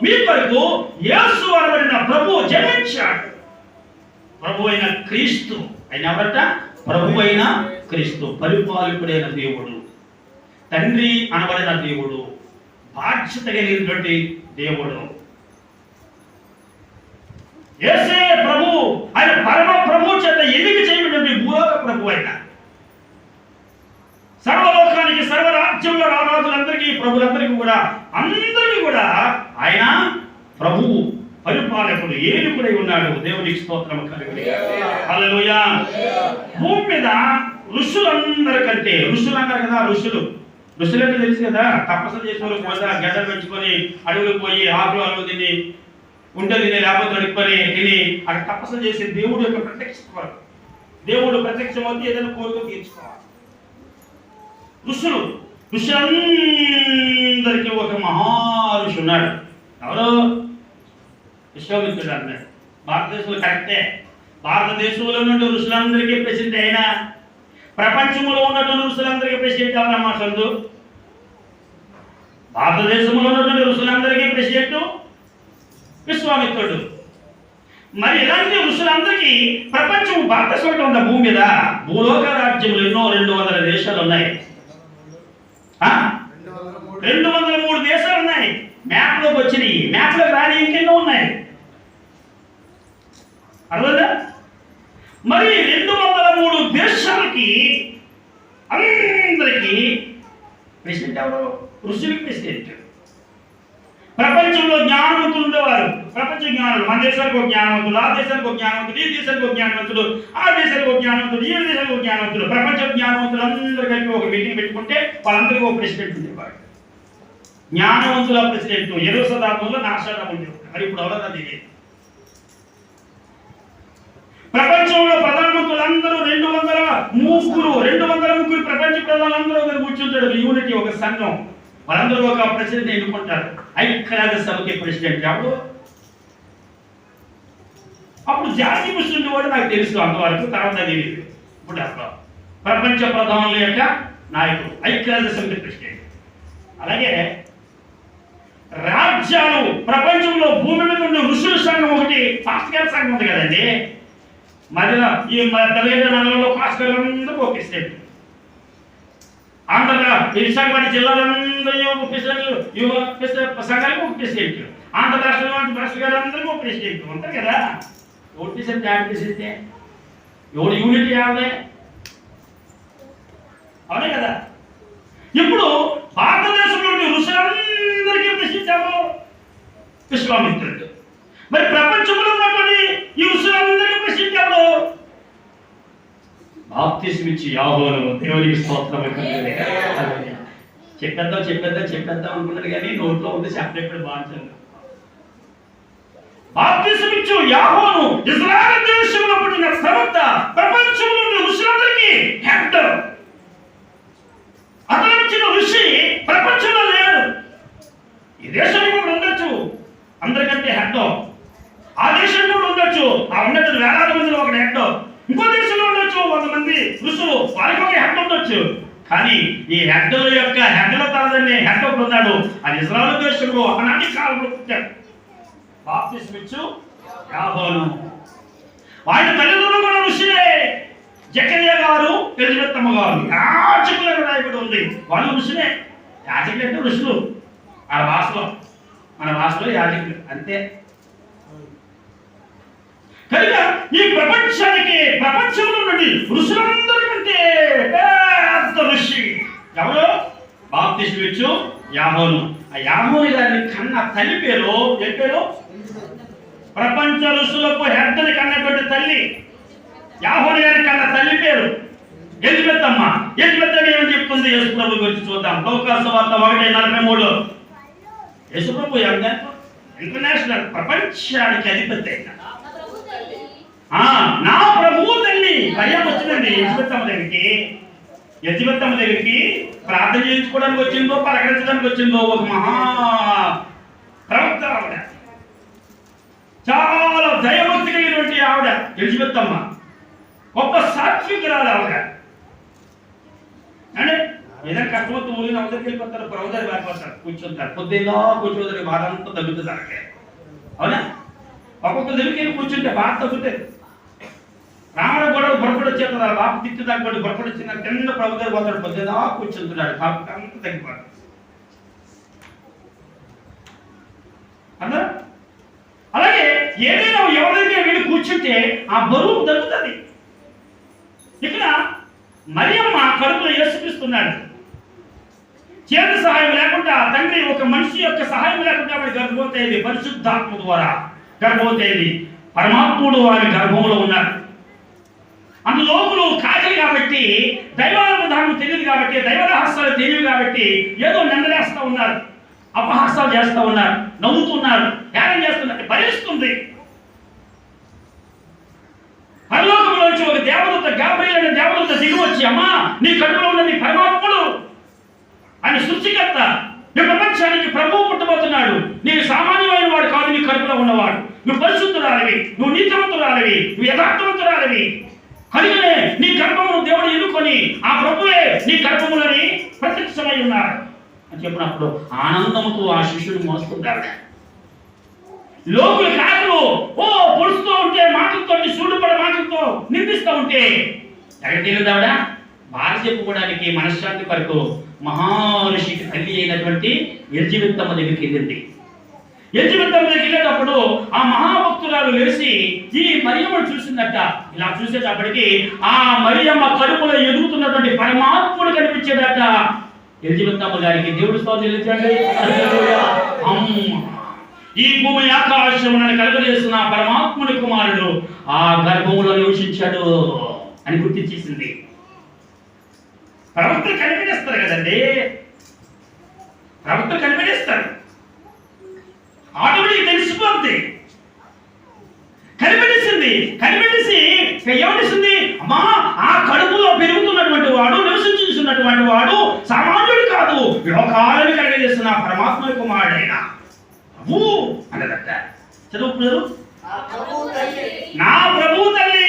మీ కొరకు యేసు అనబడిన ప్రభువు జన్మించాడు. ప్రభు అయిన క్రీస్తు. ఆయన ఎవరట? ప్రభు అయిన క్రీస్తు. పరిపాలకుడైన దేవుడు, తండ్రి అనబడిన దేవుడు, బాధ్యత కలిగినటువంటి దేవుడు. యేసే ప్రభు. ఆయన పరమ ప్రభు చేత ఎన్నిక చేయబడినటువంటి భూలోక ప్రభు. అయిన సర్వలోకానికి, సర్వరాజ్యంలో రారాజులందరికీ, ప్రభులందరికీ కూడా, అందరికీ కూడా ఆయన ప్రభువు, పరిపాలకుడు, ఏలుకుడై ఉన్నాడు. దేవునికి స్తోత్రం కలుగునుగాక. హల్లెలూయా. భూమి మీద ఋషులందరికంటే, ఋషులు అన్నారు కదా, ఋషులంటే తెలుసు కదా, తపస్సు చేసేవారు కూడా గడ్డలు పెంచుకొని అడవులకు పోయి ఆకులు తిని ఉంటుంది, లేకపోతే అడుక్కొని తిని అక్కడ తపస్సు చేసి దేవుడు యొక్క ప్రత్యక్ష, దేవుడు ప్రత్యక్షమవుతే ఏదైనా కోరిక తీర్చుకోవాలి. ఋషులందరికీ ఒక మహారుషి ఉన్నాడు. ఎవరు? విశ్వామిత్రుడు అన్నాడు. భారతదేశంలో కరెక్టే. భారతదేశంలో ఉన్నటువంటి ఋషులందరికీ ప్రెసిడెంట్ అయినా, ప్రపంచంలో ఉన్నటువంటి ఋషులందరికీ ప్రెసిడెంట్ ఎవరమ్మా? చందు. భారతదేశంలో ఉన్నటువంటి ఋషులందరికీ ప్రెసిడెంట్ విశ్వామిత్రుడు. మరి ఇలాంటి ఋషులందరికీ ప్రపంచం భారతదేశంలో ఉన్న భూమి మీద భూలోక రాజ్యములు ఎన్నో 200 దేశాలు ఉన్నాయి. 203 దేశాలు ఉన్నాయి. మ్యాప్లోకి వచ్చినాయి. మ్యాప్లోకి రాని ఇంకెన్నో ఉన్నాయి. అర్థమైందా? మరి 203 దేశాలకి అందరికీ ప్రెసిడెంట్ ఎవరు? ఋషులకి ప్రెసిడెంట్. ప్రపంచంలో జ్ఞానవంతులు ఉండేవారు. ప్రపంచ జ్ఞానులు. మన దేశానికి ఒక జ్ఞానవంతుడు, ఆ దేశానికి ఒక జ్ఞానవంతుడు, ఈ దేశానికి ఒక జ్ఞానవంతుడు, ఆ దేశానికి ఒక జ్ఞానవంతుడు, ఈ దేశానికి ఒక జ్ఞానవంతుడు. ప్రపంచ జ్ఞానవంతులు అందరూ కలిపి ఒక మీటింగ్ పెట్టుకుంటే వాళ్ళందరికీ ఒక ప్రెసిడెంట్ ఉండేవాడు. జ్ఞానవంతుల ప్రెసిడెంట్ యెరూషలేములో నాశానం ఉండేవాడు. మరి ఇప్పుడు ఎవరన్నా ఇది? ప్రపంచంలో ప్రధానమంత్రులందరూ 203 ప్రపంచ ప్రధానులందరూ ఒకరు కూర్చుంటాడు. యూనిటీ, ఒక సంఘం. వాళ్ళందరూ ఒక ప్రెసిడెంట్ ఎన్నుకుంటారు. ఐక్యరాజ్య సభకి ప్రెసిడెంట్ ఎవరు? అప్పుడు జార్జి బుష్ ఉండేవాడు, నాకు తెలుసు అంతవరకు. తర్వాత తెలియదు. ఇప్పుడు అప్పుడు ప్రపంచ ప్రధానుల యొక్క నాయకుడు, ఐక్యరాజ్య సమితి ప్రెసిడెంట్. అలాగే రాజ్యాలు, ప్రపంచంలో భూమి మీద ఉన్న ఋషుల సంఘం ఒకటి, పాస్కర్ సంఘం ఉంది కదండి. మధ్యలో ఈ తెలంగాణలో పాస్కర్లందరూ ఒక ప్రెసిడెంట్. ఆంధ్ర విశాఖపట్నం జిల్లాలందరూ సంఘానికి ఒక ప్రెసిడెంట్. ఆంధ్ర రాష్ట్రంలో రాష్ట్ర గారందరికీ ఒక ప్రెసిడెంట్ ఉంటారు కదా. ఎవరు ప్రెసిడెంట్? యాడ్ ప్రెసిడెంటే. ఎవరు యూనిటీ యావే? అవునే కదా. ఇప్పుడు భారతదేశంలోని ఋషులందరికీ ప్రెసిడెంట్ ఎవరు? విశ్వామిత్రుడు. మరి ప్రపంచంలో ఉన్నటువంటి ఈ ఋషులందరికీ ప్రెసిడెంట్ ఎవరు? బాప్తిస్మం ఇచ్చి యోహాను. దేవునికి స్తోత్రం. చెప్పేద్దాం అనుకున్నాడు కానీ నోట్లో ఉంది చెప్పేప్పుడు బాగుంటుంది. బాప్తిస్మం ఇచ్చి యోహాను ఇశ్రాయేలు దేశంలో పుట్టిన ప్రవక్త, ప్రపంచంలో ఉన్న ఋషులందరికీ హెడ్. అతను ఇచ్చిన ఋషి ప్రపంచంలో లేడు. ఈ దేశంలో కూడా ఉండొచ్చు, అందరికంటే హెడ్. ఆ దేశంలో కూడా ఉండొచ్చు, ఆ ఉన్నట్టు వేలాది మందిలో ఒక హెడ్. ఇంకో దేశంలో ఉండొచ్చు 100 మంది ఋషులు, వారికి ఒక హెడ్ ఉండొచ్చు. కానీ ఈ హెడ్ల యొక్క హెడ్ల తరదన్ని హెడ్ ఒకడు ఉన్నాడు. అది ఇశ్రాయేలు దేశంలో ఆనాటి కాలంలో పుట్టాడు. బాప్తిస్మిచ్చు యాహోను. ఆయన తల్లిదండ్రులు కూడా ఋషులే. జకరియా గారు, ఎలిజబెత్తమ్మ గారు యాజకులను రాయబడి ఉంది. వాళ్ళు ఋషులే. యాజకులు అంటే ఋషులు ఆ భాషలో, మన భాషలో యాజకులు అంతే. కనుక ఈ ప్రపంచానికి, ప్రపంచంలో నుండి ఋషులందరికంటే పెద్ద ఋషి ఎవరు? బాప్తిస్మిచ్చు యాహోను. ఆ యాహోను గారిని కన్న తల్లి పేరు ఏం పేరు? ప్రపంచ ఋషులకు హెడ్ని కన్నటువంటి తల్లి యాహోను గారి కన్న తల్లి పేరు ఎలిజబెత్తమ్మ. ఎలిజబెత్తమ్మ ఏమని చెప్తుంది యేసు ప్రభు గురించి చూద్దాం. లోకాసు వార్త 1:43. యేసు ప్రభు ఇంటర్నేషనల్, ప్రపంచానికి అధిపతి అయిన నా ప్రభువు తల్లి భయం వచ్చిందండి ఎలిజబెత్తమ్మ దగ్గరికి. ఎలిజబెత్తమ్మ దగ్గరికి ప్రార్థన చేయించుకోవడానికి వచ్చిందో, పలకరించడానికి వచ్చిందో ఒక మహా ప్రవక్త ఆవిడ. చాలా దైవభక్తి కలిగినటువంటి ఆవిడ ఎలిజబెత్తమ్మ. గొప్ప సాత్వికురాలు ఆవిడ. అంటే ఏదైనా కష్టమవుతూ ఊరిని అవతలికి వెళ్ళిపోతారు, ప్రవదరి వారిపోతారు, కూర్చుంటారు. పొద్దున్న కూర్చోదరి బాధ అంతా తగ్గుతుంది అక్కడే. అవునా? ఒక్కొక్క దగ్గరికి వెళ్ళి కూర్చుంటే బాధ తగ్గుతుంది. రాముడు కూడా బొరపడి వచ్చేది, ఆ బాబు తిట్టు తగ్గబడి బొరపడి వచ్చిన కింద ప్రవదరి పోతాడు. పొద్దున్న కూర్చుంటున్నాడు, కాబట్టి అంతా తగ్గిపోతాడు. అన్నా అలాగే ఏదైనా ఎవరైతే వీళ్ళు కూర్చుంటే ఆ బరువు తగ్గుతుంది. ఇక్కడ మరియమ్మ కడుపులో యేసుక్రీస్తున్నాడు. చేతి సహాయం లేకుండా, తండ్రి ఒక మనిషి యొక్క సహాయం లేకుండా ఆవిడ గర్భవతి అయింది. పరిశుద్ధాత్మ ద్వారా గర్భవతి అయింది. పరమాత్ముడు ఆమె గర్భంలో ఉన్నాడు. అందులోపులు కాజలు కాబట్టి, దైవానుధానం తెలియదు కాబట్టి, దైవ రహస్యాలు తెలియదు కాబట్టి ఏదో నిందలేస్తూ ఉన్నారు, అపహాసాలు చేస్తూ ఉన్నారు, నవ్వుతున్నారు, ధ్యానం చేస్తున్నారు. భరిస్తుంది. పరలోకంలోంచి ఒక దేవదూత, గాబ్రియల్ అనే దేవదూత దిగి వచ్చి, అమ్మా నీ కడుపులో ఉన్నది పరమాత్ముడు, ఆయన సృష్టికర్త, నీ ప్రపంచానికి ప్రభువు పుట్టబోతున్నాడు. నీవు సామాన్యమైన వాడు కాదు, నీ కడుపులో ఉన్నవాడు. నువ్వు పరిశుద్ధురాలివి, నువ్వు నీతివంతురాలివి, నువ్వు యథార్థవంతురాలివి. కనుకనే నీ గర్భమును దేవుడు ఎన్నుకొని ఆ ప్రభువే నీ గర్భములని ప్రత్యక్షమై ఉన్నాడు అని చెప్పినప్పుడు ఆనందముతో ఆ శిష్యుడు మోసుకుంటాడు. లోకులు కాకులు పొడుస్తూ ఉంటే, మాటలతో, సూడుపడ మాటలతో నిందిస్తూ ఉంటే ఎక్కడికి వెళ్ళిందావిడ? భార్య చెప్పుకోవడానికి మనశ్శాంతి కొరకు మహారుషికి తల్లి అయినటువంటి ఎలిజబెత్తమ్మ దగ్గరికి వెళ్ళింది. ఎలిజబెత్తమ్మ దగ్గరికి వెళ్ళేటప్పుడు ఆ మహాభక్తురాలు లేచి ఈ మరియమ్మను చూసిందట. ఇలా చూసేటప్పటికి ఆ మరియమ్మ కడుపులో ఎదుగుతున్నటువంటి పరమాత్ముడు కనిపించేదట ఎలిజబెత్తమ్మ గారికి. దేవుడు స్తోత్రం చెల్లించండి. ఈ భూమి ఆకాశములను కలుగజేస్తున్న పరమాత్ముని కుమారుడు ఆ గర్భములో నివసించాడు అని గుర్తించేసింది. ప్రవక్తలు కనిపెట్టేస్తారు కదండి, ప్రవక్తలు కనిపెట్టేస్తారు. ఆటోమేటిక్ తెలిసిపోతుంది. కనిపెట్టేసింది. కనిపెట్టేసి ఏమనిస్తుంది? అమ్మా ఆ కడుపులో పెరుగుతున్నటువంటి వాడు, నివసించుతున్నటువంటి వాడు సామాన్యుడు కాదు, లోకాలను కలుగజేస్తున్న పరమాత్మ కుమారుడైన అన్నదట. చదువుకున్నారు. నా ప్రభు తల్లి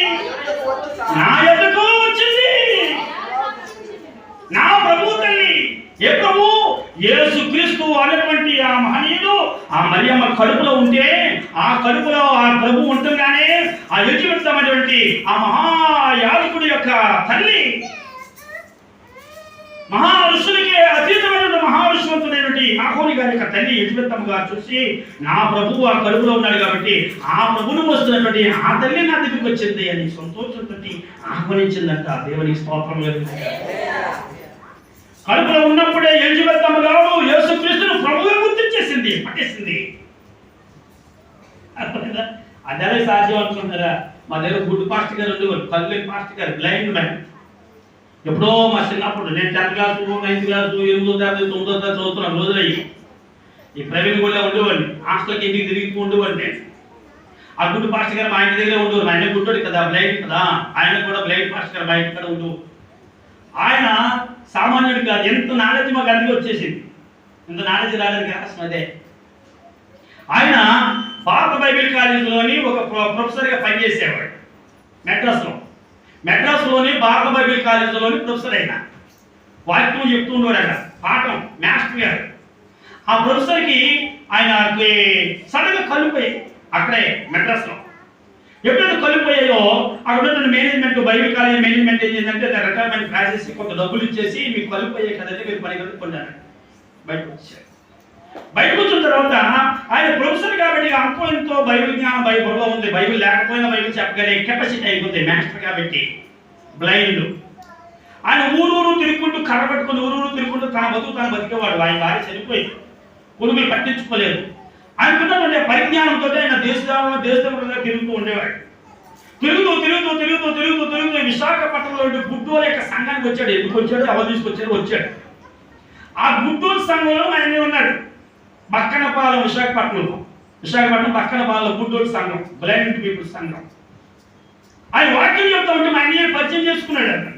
నా యొద్దకు వచ్చింది. నా ప్రభు తల్లి ఏ ప్రభు? యేసుక్రీస్తు అనేటువంటి ఆ మహనీయుడు ఆ మరియమ్మ కడుపులో ఉంటే, ఆ కడుపులో ఆ ప్రభు ఉంటుండగానే ఆ ఎలిజబెత్తమైనటువంటి ఆ మహాయాజకుడి యొక్క తల్లి, మహా ఋషులకి అతీతమైనటువంటి మహావిశ్వంతుడైనటువంటి యాకోబు గారి యొక్క తల్లి ఎలిజబెత్తమ్మ గారు చూసి, నా ప్రభువు ఆ కడుపులో ఉన్నాడు కాబట్టి ఆ ప్రభువును వస్తున్నటువంటి ఆ తల్లి నా దగ్గరికి వచ్చింది అని సంతోషంతో ఆహ్వానించిందంట. దేవునికి స్తోత్రం. కడుపులో ఉన్నప్పుడే ఎలిజబెత్తమ్మ గారు యేసుక్రీస్తును ప్రభువుగా గుర్తించేసింది, పట్టేసింది. అదే సాధ్యం అనుకుంటారా? మా దగ్గర గుడ్ పాస్టర్ గారు ఉండేవారు, కల్లేని పాస్టర్ గారు, బ్లైండ్ మ్యాన్. ఎప్పుడో మా చిన్నప్పుడు నేను 10th క్లాసు 9th క్లాసు 8వ తరగతి 9వ తరగతి చదువుతున్న రోజులయ్యి ఈ ప్రవీణ్ కూడా ఉండేవాడిని. హాస్టల్కి ఇంటికి తిరిగి ఉండేవాడిని. ఆ గుడ్ పాస్టర్ గారు మా ఇంటి దగ్గర ఉండేవారు. ఆయన గుడ్డోడు కదా, బ్లైండ్ కదా, ఆయన కూడా బ్లైండ్ పాస్టర్ గారు మా ఇంటి కూడా ఉండు. ఆయన సామాన్యుడు కాదు. ఎంత నాలెడ్జ్ మాకు అందుకే వచ్చేసింది. ఇంత నాలెడ్జ్ రాలేదు కారణం అదే. ఆయన భారత బైబిల్ కాలేజీలోని ఒక ప్రొఫెసర్గా పనిచేసేవాడు మెడ్రాస్లోని భారత బైబిల్ కాలేజీలోని ప్రొఫెసర్ అయిన వాక్యం చెప్తూ ఉండేవాడు అక్కడ పాఠం మాస్టర్ గారు. ఆ ప్రొఫెసర్కి ఆయనకి సడన్గా కలుపుపోయాయి అక్కడే మెడ్రాస్లో. ఎప్పుడైతే కలుపుపోయాయో అక్కడ ఉన్న మేనేజ్మెంట్ బైబిల్ కాలేజ్ మేనేజ్మెంట్ ఏం చేసిందంటే రిటైర్మెంట్ రాసేసి కొంత డబ్బులు ఇచ్చేసి మీకు కలుపుపోయాయి కదంటే మీరు పని కలుపుకున్నారు. బయటకు వచ్చారు. బయటకు వచ్చిన తర్వాత ఆయన ప్రొఫెసర్ కాబట్టి అంతో ఎంతో బైబిల్ జ్ఞానం బైబిల్లో ఉంది. బైబిల్ లేకపోయినా బైబిల్ చెప్పగలే కెపాసిటీ అయిపోతుంది. మాస్టర్ కాబట్టి బ్లైండ్. ఆయన ఊరూరు తిరుగుకుంటూ కర్ర పట్టుకుని ఊరూరు తిరుగుకుంటూ తన బతుకు తను బతికేవాడు. ఆయన భార్య చనిపోయింది. పురుగులు పట్టించుకోలేదు. ఆయనకున్నటువంటి పరిజ్ఞానంతో ఆయన దేశంలో తిరుగుతూ ఉండేవాడు. తిరుగుతూ విశాఖపట్నంలో గుడ్డోల యొక్క సంఘానికి వచ్చాడు. ఎందుకు వచ్చాడు, ఎవరు తీసుకొచ్చాడు. ఆ గుడ్డోల సంఘంలో ఆయన ఉన్నాడు. బక్కనపాలెం విశాఖపట్నం బక్కనపాలెం గుడ్డోల సంఘం, బ్లైండ్ పీపుల్స్ సంఘం. ఆయన వాక్యం చెప్తా ఉంటే మా అన్నయ్య పరిచయం చేసుకున్నాడు. అతను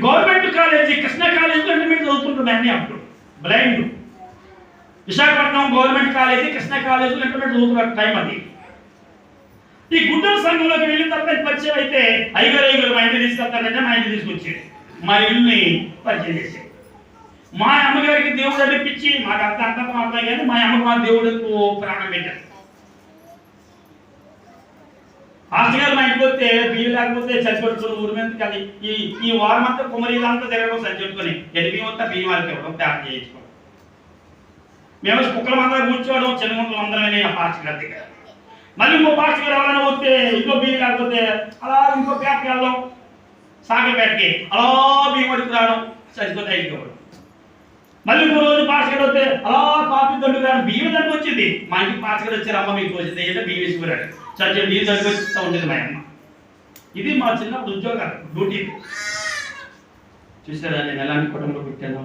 గవర్నమెంట్ కాలేజీ కృష్ణ కాలేజీలో ఇంటర్మీడియట్ చదువుతుంటుంది అన్నీ. అప్పుడు blind. Visakhapatnam government college Krishna కాలేజీలో ఇంటర్మీడియట్ చదువుతున్న టైం అది. ఈ గుడ్డల సంఘంలోకి వెళ్ళిన తర్వాత పరిచయం అయితే ఐగరు మా ఇంటికి తీసుకెళ్తానంటే మా ఇంటికి తీసుకొచ్చాడు. మా ఇల్లుని పరిచయం చేశాడు. మా అమ్మగారికి దేవుడు అనిపించి మాకు అంత మాట్లాడే కానీ మా అమ్మకు మా దేవుడికి ప్రాణం పెట్టారు. పాస్టర్ గారు మా ఇంటికి వస్తే బియ్యం లేకపోతే చచ్చిపెట్టుకుని ఊరి మీద కానీ ఈ వారం అంతా కుమ్మరిదంతా తిరగడం చచ్చిపెట్టుకుని బియ్యం వస్తే బియ్యం వాళ్ళకి ఇవ్వడం తయారు చేయించుకోవడం. మేము కుక్కల మందరం కూర్చోవడం చిన్నగుంటలు అందరమే ఆ పాస్టర్ గారి దగ్గర. మళ్ళీ ఇంకో పాస్టర్ గారు ఎవరైనా వస్తే ఇంకో బియ్యం లేకపోతే అలా ఇంకో పేటకి వెళ్ళడం, సాగపేటకి అలా బియ్యం వడికి రావడం, చచ్చిపోతే అయిపోవడం. మళ్ళీ ఇంకో రోజు పాస్టర్ గారు వస్తే అలా కాఫీ దండు రావడం. బియ్యం దండు వచ్చింది. మా ఇంటికి పాస్టర్ గారు వచ్చారు. అమ్మ మీకు వచ్చింది అంటే బియ్యం వేసుకురాడు. చచ్చి బియ్యం దండు వచ్చిస్తూ ఉండేది మా అమ్మ. ఇది మా చిన్నప్పుడు ఉద్యోగాలు, డ్యూటీ. చూసారా నేను ఎలాంటి కుటుంబంలో పుట్టాను.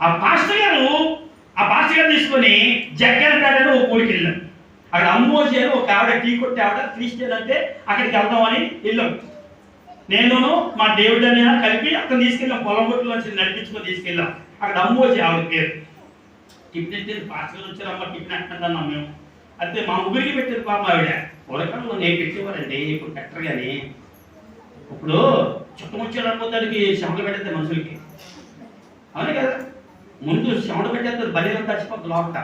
ఆ పాస్టర్ గారు తీసుకొని జగ్గనపేటలో ఒక ఊరికి వెళ్ళాం. అక్కడ అమ్మోజీ అని ఒక ఆవిడ టీ కొట్టి ఆవిడ క్రిస్టియన్ అంటే అక్కడికి వెళ్దామని వెళ్ళాం. నేను మా దేవుడు అని కలిపి అక్కడ తీసుకెళ్ళాం. పొలం బొట్టులో నడిపించుకొని తీసుకెళ్ళాం. అక్కడ అమ్మోజీ ఆవిడ పేరు. టిఫిన్ అయితే పాస్టర్ గారు వచ్చారమ్మ టిఫిన్ అంటున్నాం మేము. అయితే మా ముగ్గురికి పెట్టేది పాప ఆవిడ. ఉరకంలో నేను పెట్టేవారండి. ఇప్పుడు పెట్టరు కానీ ఇప్పుడు చుట్టం వచ్చాడు అనుకోతానికి చెమట పెట్టేది మనుషులకి. అవునే కదా, ముందు చెమట పెట్టేస్తుంది. బలిరంతా చచ్చిపోతుంది లోపల.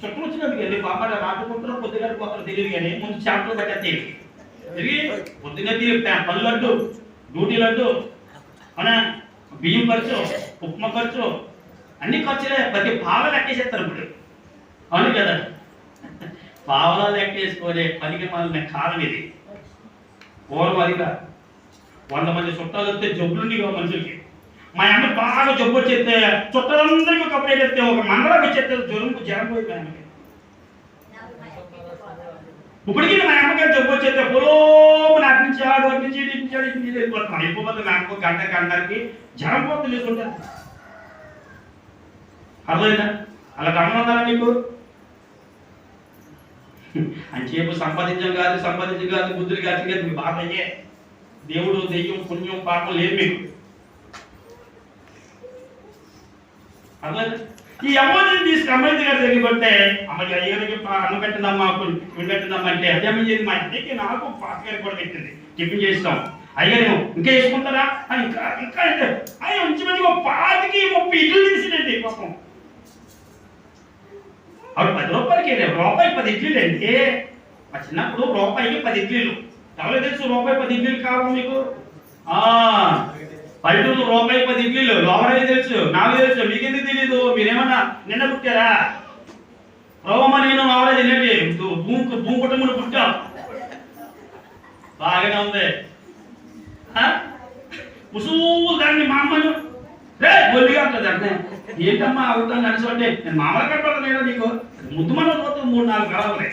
చుట్టం వచ్చినట్టు వెళ్ళి పాప రాటుకుంటారో పొద్దుగా పోతారో తెలియదు కానీ ముందు చెమటలు పెట్టేది. తిరిగి పొద్దుగా తిరిగి పళ్ళు లడ్డు, డ్యూటీ లడ్డు, అవునా, బియ్యం ఖర్చు, ఉప్మా ఖర్చు, అన్ని ఖర్చులే. ప్రతి పావ లెక్కేసేస్తారు ఇప్పుడు. అవును కదా, పావలా లెక్కేసుకోలే పనికి మన కాలం ఇది. పూర్వం అదిగా 100 మంది చుట్టాలు వస్తే జబ్బులుండిగా మనుషులకి. మా అమ్మ బాగా జబ్బు వచ్చేస్తే చుట్టాలందరికీ కప్పుడే చెప్తే ఒక మండలం వచ్చేస్తే జరం పోయిపోయాను. ఇప్పటికీ మా అమ్మగారు జబ్బు వచ్చేస్తే పొలం అటు నుంచి ఆడు అటు నుంచి ఇటు వెళ్ళిపోతున్నాం. వెళ్ళిపోతే నాకు గంటకి జ్వరం పోతుంది లేకుంటారు. అర్థమైందా? అలా గమనం మీకు అంచేపు సంపాదించడం కాదు బుద్ధులు కాదు మీకు బాధ అయ్యే. దేవుడు దెయ్యం పుణ్యం పాపం లేదు మీకు. అర్థమైందా? ఈ అమ్మాయిని అమ్మాయి గారి దగ్గరికి వస్తే అమ్మాయి అయ్యగారికి అన్నం పెట్టిందమ్మా పెట్టిందమ్మా అంటే అదే అమ్మాయి చేసి మా ఇంటికి నాకు పాస్ గారికి కూడా పెట్టింది. టిఫిన్ చేస్తాం. అయ్యారు ఇంకా వేసుకుంటారా ఇంకా ఇంకా అయ్యో మంచి మంచి 25-30 ఇడ్లు తీసినండి పాపం. అప్పుడు 10 రూపాయలకి రూపాయికి 10 ఇడ్లీలు అండి. మా చిన్నప్పుడు రూపాయికి 10 ఇడ్లీలు. ఎవరో తెలుసు రూపాయి 10 ఇడ్లీలు కావాలి మీకు? పల్లెటూరు రూపాయికి 10 ఇడ్లీలు. లోపలే తెలుసు, నాకు తెలుసు, మీకెందుకు తెలీదు? మీరేమన్నా నిన్న పుట్టారా? రోమ నేను లోపలే తినేది. భూమి కుటుంబం పుట్టాం. బాగానే ఉంది. ముసూలు దాన్ని మా అమ్మను రే బొల్లిగా ఉంటుంది అంటే ఏంటమ్మా అవుతాను నడిచోండి. నేను మామూలు కట్టడం లేదా నీకు? ముద్దు మన పోతుంది 3-4 కావాలి.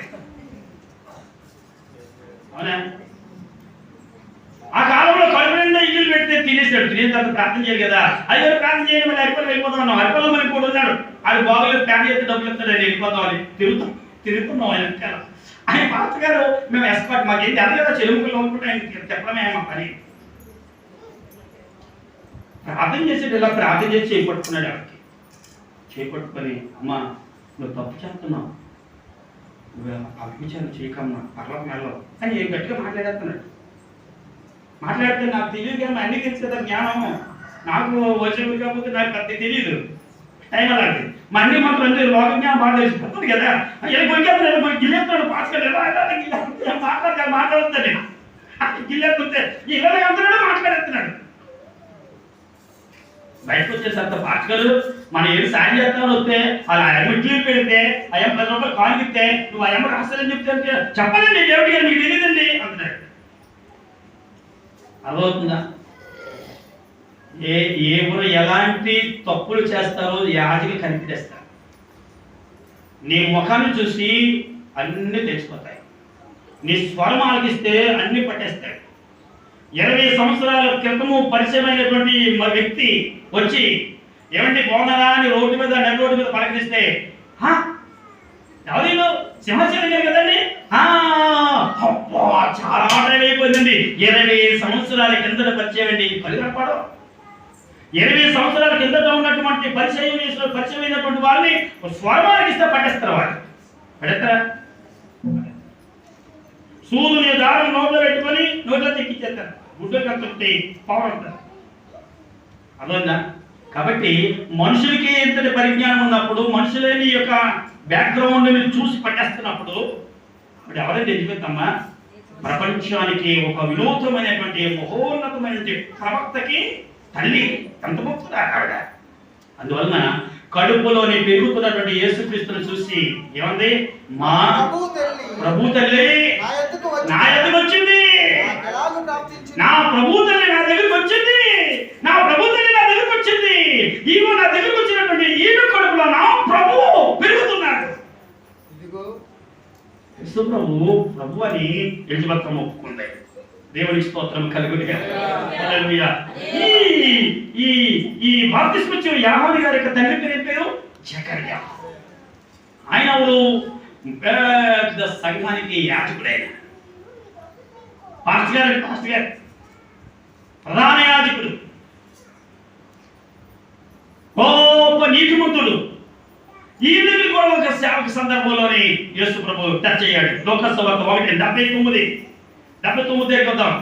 అవునా? ఆ కాలంలో కడుపు నిండా ఇల్లు పెడితే తినేసాడు. తినేసిన తర్వాత ప్రార్థన చేయాలి కదా. అయ్యో ప్రార్థన చేయండి మళ్ళీ అరిపల్లి వెళ్ళిపోతాం అన్నాం. అరిపల్లి మనకి కూడా ఉన్నాడు. అది బాగోలేదు ప్యాన్ చేస్తే డబ్బులు ఇస్తాడు. వెళ్ళిపోతాం అని తిరుగుతాం. తిరుగుతున్నాం ఆయన వెనకాల. ఆయన పాస్టర్ గారు మేము ఎస్కాట్ మాకేం తెలగదా చెరువులు అనుకుంటే ఆయన చెప్పడమే మా పని. ప్రార్థన చేసేది ఇలా ప్రార్థన చేసి చేపట్టుకున్నాడు. ఆవిడకి చేపట్టుకొని అమ్మ నువ్వు తప్పు చేస్తున్నావు, నువ్వు అభిచారం చేయకమ్మా, పర్లకు మెల్లవు అని ఏం గట్టిగా మాట్లాడేస్తున్నాడు. మాట్లాడితే నాకు తెలియదు కానీ అన్నీ తెలుసు కదా జ్ఞానం, నాకు వచ్చిన కాకపోతే నాకు పెద్ద తెలియదు, టైం అలాంటి మా అన్ని మాత్రం అంటే లోక జ్ఞానం బాగా తెలిసిపోతుంది కదా. ఇలా కొరికేస్తున్నాడు, గిల్లెత్తున్నాడు పాస్కర్ మాట్లాడుతుంది గిల్లెత్తుంటే ఇలా అంటున్నాడు మాట్లాడేస్తున్నాడు. బయటకు వచ్చేసంత పాస్కర్ మన ఏడు సాయం చేస్తామని వస్తే అలా అమ్మ పెడితే అయ్యం 10 రూపాయలు కాలు ఇస్తే నువ్వు అయ్యమ్మ రాస్తారని చెప్తే చెప్పనండి దేవుడి గారు మీకు తెలియదండి అంటున్నాడు. అర్థమవుతుందా? ఎవరు ఎలాంటి తప్పులు చేస్తారో యాజకులు కనిపెట్టేస్తారు. నీ ముఖాన్ని చూసి అన్నీ తెలిసిపోతాయి, నీ స్వరం ఆలకిస్తే అన్నీ పట్టేస్తాయి. 20 సంవత్సరాల క్రితము పరిచయమైనటువంటి వ్యక్తి వచ్చి ఏమంటే బాగున్నారా అని రోడ్డు మీద నడి రోడ్డు మీద పలకరిస్తే ఎవరు సింహాచలం గారు కదండి, చాలా టైం అయిపోయిందండి. 20 సంవత్సరాల కిందట పరిచయం అండి. కలిగడపడం 20 సంవత్సరాల కిందట ఉన్నటువంటి పరిచయమైనటువంటి వాళ్ళని స్వరమానికి ఇస్తే పట్టేస్తారు. వాళ్ళు పడేస్తారా? సూదుని దారం నోట్లో పెట్టుకొని నోట్లో చెక్కిచ్చేస్తారు. గుడ్డ కత్తి పవర్ అంటారు. అర్థందా? కాబట్టి మనుషులకి ఎంతటి పరిజ్ఞానం ఉన్నప్పుడు, మనుషులని యొక్క బ్యాక్గ్రౌండ్ని చూసి పట్టేస్తున్నప్పుడు ఇప్పుడు ఎవరైతే తెలిసిపోతామా? ప్రపంచానికి ఒక వినూత్నమైనటువంటి మహోన్నతమైనటువంటి ప్రవక్తకి తల్లి ఎంత గొప్పదా ఆవిడ. అందువలన కడుపులోని పెరుగుతున్నటువంటి యేసుక్రీస్తును చూసి ఏమంది? మా ప్రభు తల్లి నా ఎదుగు వచ్చింది, నా ప్రభు తల్లి నా దగ్గరికి వచ్చింది, నా ప్రభు తల్లి నా దగ్గరికి వచ్చింది, ఈమె నా దగ్గరికి వచ్చినటువంటి ఈమె కడుపులో నా ప్రభు పెరుగుతున్నాడు. యేసు ప్రభు అని ఎలిజబెత్ ఒప్పుకుంది. దేవునికి స్తోత్రం కలుగునుగా. హల్లెలూయా. ఈ బాప్తిస్మం ఇచ్చిన యోహాను గారి యొక్క తండ్రి పేరు ఏం పేరు? జకర్యా. ఆయన పెద్ద సంఘానికి యాజకుడైన పాస్టర్ గారు ప్రధాన యాజకుడు, గొప్ప నీతిమంతుడు. ఈ దగ్గర కూడా ఒక సేవక సందర్భంలోని యేసు ప్రభు టచ్ అయ్యాడు. లోకసువార్త 1:79 దగ్గరికి వద్దాం.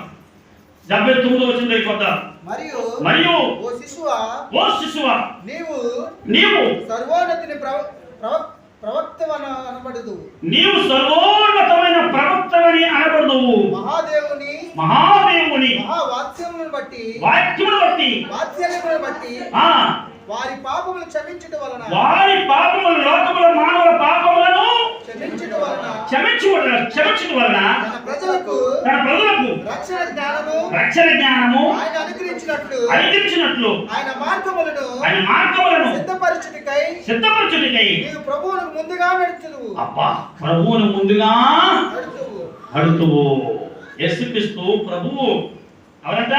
79 వచ్చిన దగ్గరికి వద్దాం. మరియు ఓ శిశువా నీవు సర్వోన్నతిని ప్రవక్తవని అనబడదు. నీవు సర్వోన్నతమైన ప్రవక్తవని అనబడదువు. మహాదేవుని వాత్సల్యమును బట్టి వారి పాపములు క్షమించుట వలన లోకముల మానవుల పాపములను క్షమించుట వలన తన ప్రజలకు రక్షణ జ్ఞానము ఆయన అనుగ్రహించినట్లు ఆయన మార్గములను సిద్ధపరచుటకై నీవు ప్రభువును ముందుగా నడుచుదువు. అబ్బా, ప్రభువును ముందుగా నడుచుదువు. యేసుక్రీస్తు ప్రభువు. ఎవరంట?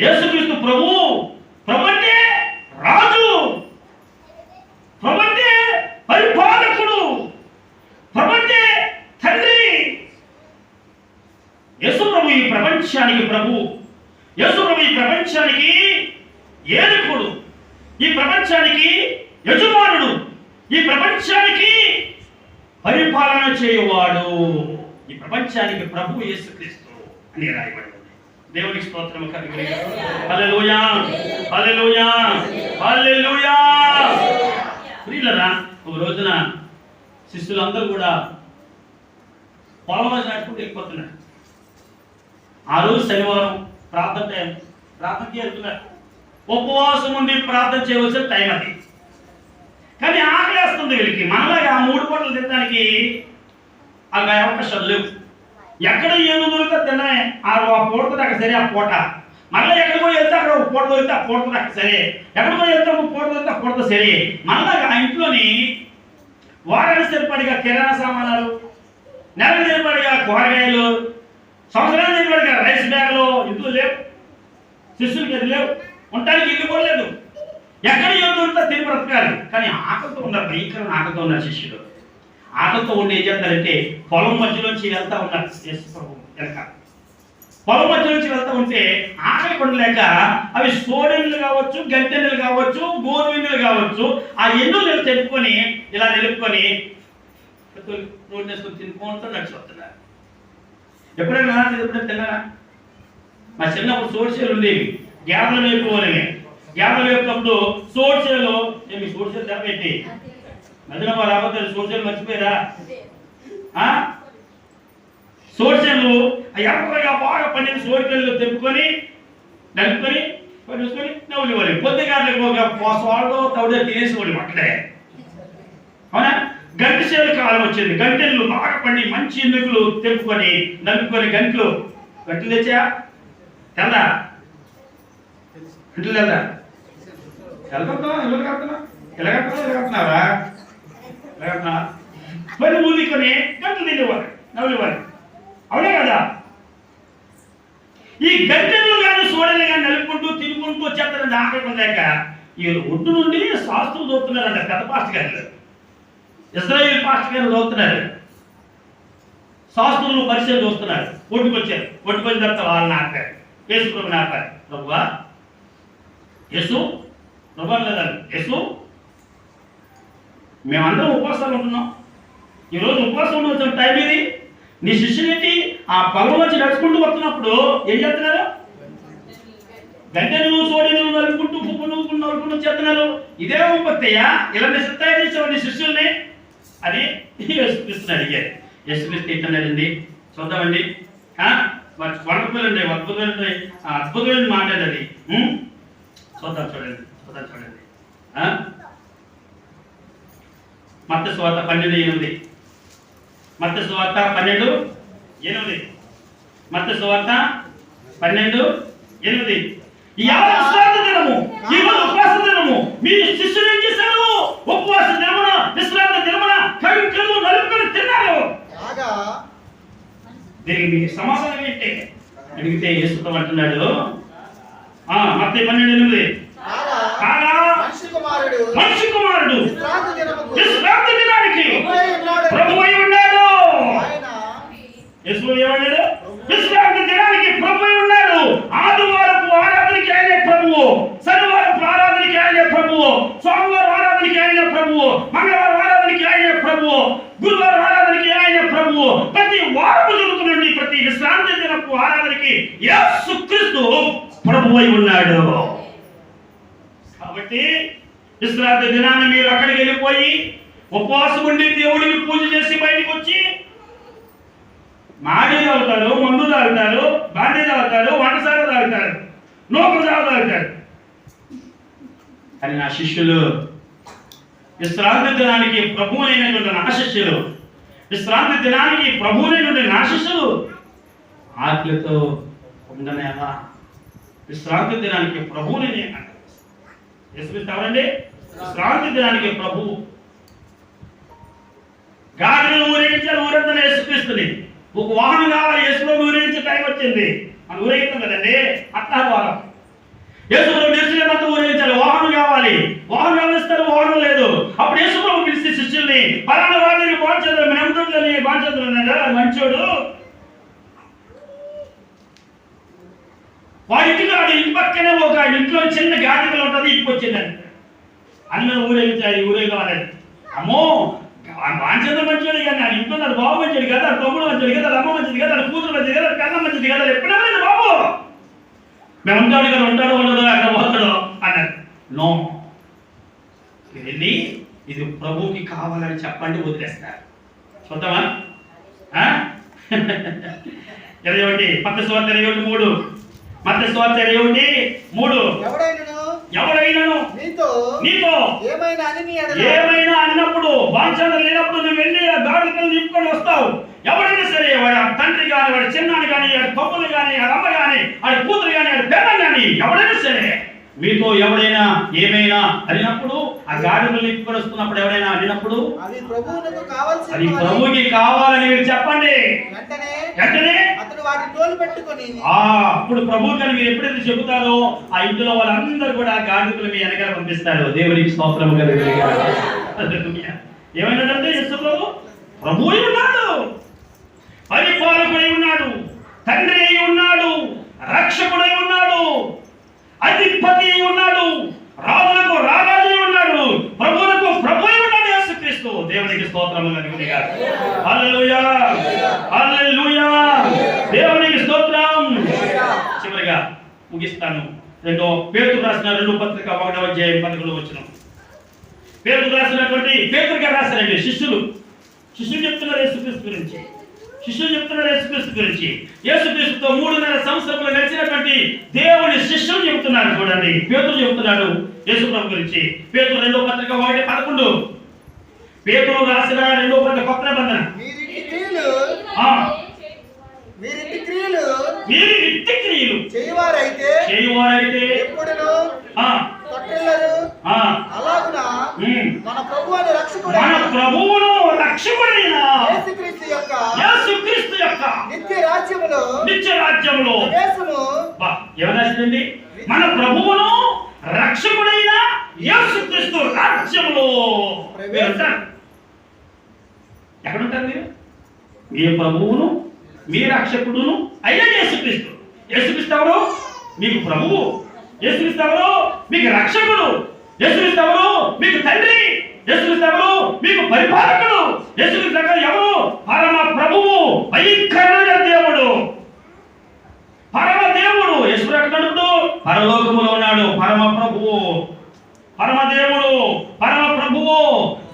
యేసుక్రీస్తు ప్రభువు. ప్రభు అంటే రాజు, ప్రభు అంటే పరిపాలకుడు, ప్రభు అంటే తండ్రి. యేసు ప్రభు ఈ ప్రపంచానికి ప్రభు, యేసు ప్రభు ఈ ప్రపంచానికి ఏలుకుడు, ఈ ప్రపంచానికి యజమానుడు, ఈ ప్రపంచానికి పరిపాలన చేయువాడు. ఈ ప్రపంచానికి ప్రభు యేసుక్రీస్తు అని రాయబడింది. దేవునికి స్తోత్రం కలుగునుగా. హల్లెలూయా, హల్లెలూయా, హల్లెలూయా. ప్రియులారా, ఒక రోజున శిష్యులందరూ కూడా పొలం నాటుకుంటూ వెళ్ళిపోతున్నారు. ఆ రోజు శనివారం ప్రార్థనకి వెళ్తున్నారు. ఉపవాసం ఉండి ప్రార్థన చేయవలసిన టైం అది. కానీ ఆకలేస్తుంది వీళ్ళకి. మనలాగా 3 పూటలు తినడానికి అలా అవకాశాలు లేవు. ఎక్కడ ఏదో దొరికితే తినమే. ఆ పూటతో అక్కడ సరే, ఆ పూట మళ్ళీ ఎక్కడికో వెళ్తే అక్కడ ఒక పూట దొరికితే ఆ పూటతో అక్కడ సరే, ఎక్కడికో వెళ్తే ఒక పూట దొరికితే ఆ పూటతో సరే. మనలాగా ఆ ఇంట్లోని వారానికి సరిపడిగా కిరాణా సామానాలు, నెలకు సరిపడిగా కూరగాయలు, సంవత్సరానికి సరిపడిగా రైస్ బ్యాగులు ఇంట్లో లేవు. శిష్యులకి అది లేవు, ఉండటానికి ఇల్లు కూడా లేదు. ఎక్కడ ఏదో దొరికితే తిని బ్రతకాలి. కానీ ఆకలితో ఉన్నారు, భయంకరమైన ఆకలితో ఉన్నారు శిష్యులు. ఆకలితో ఉండి ఏం చేస్తారంటే పొలం మధ్యలోంచి వెళ్తా ఉన్నారు యేసు ప్రభు వెనక. పొలం మధ్యలోంచి వెళ్తా ఉంటే ఆకలి కొనలేక అవి సోడెన్నులు కావచ్చు, గంటెన్నులు కావచ్చు, గోధుమలు కావచ్చు, ఆ ఎన్నులు తెప్పుకొని ఇలా నిలుపుకొని రోడ్డు వేసుకొని తినుకుంటూ నడిచిపోతున్నారు. ఎప్పుడైనా తిన్నారా? మా చిన్నప్పుడు సోడిసేలు ఉండేవి, గ్యాదలు వేపుకోవాలి. గ్యాదలు వేపుకున్నప్పుడు సోడిసేలు ఏమి సోడిసేలు తెరపెట్టి మధ్యలో రాబోతే సోడిసేలు మర్చిపోయారా? సోడిసేలు ఎర్రగా బాగా పండిన సోడికల్లో తెప్పుకొని నలుపుకొని పట్టుకొని నవ్వులేవాలి. పొద్దుగారులకు ఒక సోడలో తౌడే తినేసేవాళ్ళు అక్కడే. అవునా? గంటసేలు కాలం వచ్చింది. గంటెలు బాగా పండి మంచి ఎన్నికలు తెప్పుకొని నలుపుకొని గంటలు తెచ్చా తెల్దా? గంటలు తెల్దా? ఎలాగడుతున్నారా? పని ఊదికొని గంటలు తినేవారు, నవ్వులేవారు. అవునే కదా? ఈ గంటలు కానీ సోడలు కానీ నలుపుకుంటూ తినుకుంటూ వచ్చేస్తారండి ఆకలి లేక. ఈ ఒడ్డు నుండి శాస్త్రం చదువుతున్నారంట పెద్ద పాస్టర్ గారు, ఇజ్రాయేల్ పాస్టర్ గారు చదువుతున్నారు, శాస్త్రులు పరిచయం చూస్తున్నారు. ఒడ్డుకొచ్చారు. ఒడ్డుకొచ్చిన తర్వాత వాళ్ళని ఆపారు. యేసు ప్రభుని ఆపారు. ప్రభువా యేసు ప్రభు లేదా యేసు, మేమందరం ఉపవాసాలు ఉంటున్నాం. ఈరోజు ఉపవాసం ఉండవచ్చిన టైం ఇది. నీ శిష్యునేంటి ఆ పొలం వచ్చి నడుచుకుంటూ వస్తున్నప్పుడు ఏం చేస్తున్నారు? గంటెలు సోడిలు నలుపుకుంటూ పువ్వు నలుపుకుంటూ చేస్తున్నారు. ఇదే ఉపత్తయ్యా, ఇలా నిశ్చయం చేసేవాడు నీ శిష్యుల్ని అని యేసుక్రీస్తుని అడిగారు. యేసుక్రీస్తు ఏంటన్నాడండి? చూద్దామండి. వండర్ఫుల్ అద్భుతమైన మాట అది. చూద్దాం, చూడండి. మత్తయి సువార్త 12:8. మత్తయి సువార్త 12:8. మత్తయి సువార్త 12:8. ఈ విశ్రాంతి దినము, ఈ ఉపవాస దినము మీ శిష్యులు ఏం చేశారు? ఉపవాస దినమున, విశ్రాంతి దినమున కంకలు నలుపుకొని తిన్నారు. దీనికి మీ సమాధానం ఏంటి అడిగితే యేసుతో అంటున్నాడు, మత్తయి 12:8, మనిషి కుమారుడు విశ్రాంతి దినానికి ప్రభువై ఉన్నాడు. యేసు ఏమన్నాడు? విశ్రాంతి దినానికి ప్రభువై ఉన్నాడు. ఆదివారపు ఆరాధనకి ఆయనే ప్రభువు, శనివారపు ఆరాధనకి ఆయనే ప్రభువు, సోమవారం ఆరాధనకి ఆయనే ప్రభువు, మంగళవారం ఆరాధనకి ఆయనే ప్రభువు, గురువారం ఆరాధనకి ఆయనే ప్రభువు. ప్రతి వారము జరుగుతున్నటువంటి ప్రతి విశ్రాంతి దినపు ఆరాధనకి యేసుక్రీస్తు ప్రభువై ఉన్నాడు. కాబట్టి విశ్రాంతి దినాన్ని మీరు అక్కడికి వెళ్ళిపోయి ఉపవాసం ఉండి దేవుడిని పూజ చేసి బయటకు వచ్చి మాడి తాగుతారు, మందు తాగుతారు, బాండీ తాగుతారు, వంటసార తాగుతారు, నూకలు తాగుతారు. కానీ నా శిష్యులు విశ్రాంతి దినానికి ప్రభువునైనటువంటి నా శిష్యులు, విశ్రాంతి దినానికి ప్రభువునైనటువంటి నా శిష్యులు ఆకలితో ఉండనేలా విశ్రాంతి దినానికి ప్రభువుని ఎవరండి? విశ్రాంతి దినానికి ప్రభువు. గాడిని ఊరేగించాలి, ఊరంతా యేసుక్రీస్తుని. ఒక వాహనం కావాలి, యేసులో ఊరేగించే టైం వచ్చింది. మనం ఊరేగిస్తాం కదండి, అట్లా వాహనం యేసులో నిలిచినంత ఊరేగించాలి. వాహనం కావాలి, వాహనం కావలిస్తారు, వాహనం లేదు. అప్పుడు యేసులో పిలిచి శిష్యుల్ని పలానా వాడిని బాంచంద్రులు నమ్ముతుందని బాంచంద్రులు ఉన్నాడు, అది మంచోడు. వాడింటికి ఇంటి పక్కనే ఒక ఇంట్లో చిన్న గాడికలు ఉంటుంది, ఇంటికి వచ్చిందండి. అందరూ ఊరేగించాలి, ఊరేగాలని. అమ్మో బాంచంద్ర మంచిది కానీ ఆయన ఇంట్లో అది బాబు మంచిది కదా, అది తమ్ముడు మంచిది కదా, అది అమ్మ మంచిది కదా, అది కూతురు మంచిది కదా, అది కన్న మంచిది కదా, ఎప్పుడైనా బాబు మేము ఉంటాడు కదా, ఉంటాడో ఉండదో అక్కడ పోతాడో అన్నారు. నో, వెళ్ళి ఇది ప్రభువుకి కావాలని చెప్పండి, వదిలేస్తారు. చూద్దామా? 21 మత్తయి సువార్త 21:3. మత్తయి సువార్త 21:3. ఎవడైనాను నీతో ఏమైనా అన్నప్పుడు బాంఛన లేనప్పుడు నువ్వు వెళ్ళి ఆ గాడికలు నింపుకొని వస్తావు. ఎవరైనా సరే, వాడి తండ్రి కానీ, వాడి చిన్నాడు కానీ, వాడి తమ్ముడు కానీ, వాడి అమ్మ కానీ, వాడి కూతురు కానీ, వాడి పెద్ద కానీ, ఎవరైనా సరే మీతో ఎవడైనా ఏమైనా అడిగినప్పుడు, ఆ గాడికలు నింపుకొని వస్తున్నప్పుడు ఎవరైనా అడిగినప్పుడు అది ప్రభువుకి కావాలని మీరు చెప్పండి. వెంటనే అప్పుడు ప్రభు కానీ మీరు ఎప్పుడైతే చెబుతారో ఆ ఇంట్లో వాళ్ళందరూ కూడా గాడికలు మీ వెనకాల పంపిస్తారు. దేవునికి స్తోత్రము కలుగును గాక. ఏమైనాడంటే యేసు ప్రభు ప్రభు అయి ఉన్నాడు, పరిపాలకుడై ఉన్నాడు, తండ్రి అయి ఉన్నాడు, రక్షకుడై ఉన్నాడు, అధిపతి అయి ఉన్నాడు, రాజులకు రారాజు అయి ఉన్నాడు, ప్రభువులకు ప్రభు అయి ఉన్నాడు యేసుక్రీస్తు. దేవునికి స్తోత్రములు కలుగునుగాక. హల్లెలూయా, హల్లెలూయా, దేవునికి స్తోత్రం. చివరిగా ముగిస్తాను. పేతురు రాసిన 2 పత్రిక 1వ అధ్యాయం 11వ వచనం. పేతురు రాసినటువంటి పేతురుగా రాశారండి. శిష్యులు చెప్తున్నారు యేసుక్రీస్తు గురించి. యేసుక్రీస్తుతో 3.5 సంవత్సరములు గడిచినటువంటి దేవుని శిష్యులు చెప్తున్నారు. చూడండి, పేతురు చెప్తున్నాడు యేసు ప్రభు గురించి. పేతురు 2వ పత్రిక 1:11. పేతురు రాసిన 2వ పత్రిక కొత్త నిబంధన. మీరు ఇట్టి క్రియలు చేయవారైతే ఎప్పుడును మన ప్రభువును రక్షకుడైన యేసుక్రీస్తు యొక్క నిత్య రాజ్యములో ఏమన్నాడండి? మన ప్రభువును రక్షకుడైన యేసుక్రీస్తు రాజ్యములో ఎక్కడుంటారు మీరు? మీ ప్రభువును, మీ రక్షకుడును అయినా యేసుక్రీస్తు. యేసుక్రీస్తు ఎవరు? మీకు ప్రభువు. యేసుక్రీస్తు ఎవరు? మీకు రక్షకుడు. యేసుక్రీస్తు ఎవరు? మీకు తండ్రి. యేసుక్రీస్తు ఎవరు? మీకు పరిపాలకుడు. యేసుక్రీస్తు ఎవరు? పరమ ప్రభువు, భయంకరమైన దేవుడు, పరమ దేవుడు. యేసుక్రీస్తు ఎక్కడ? పరలోకములో ఉన్నాడు. పరమ ప్రభువు, పరమ దేవుడు, పరమ ప్రభువు,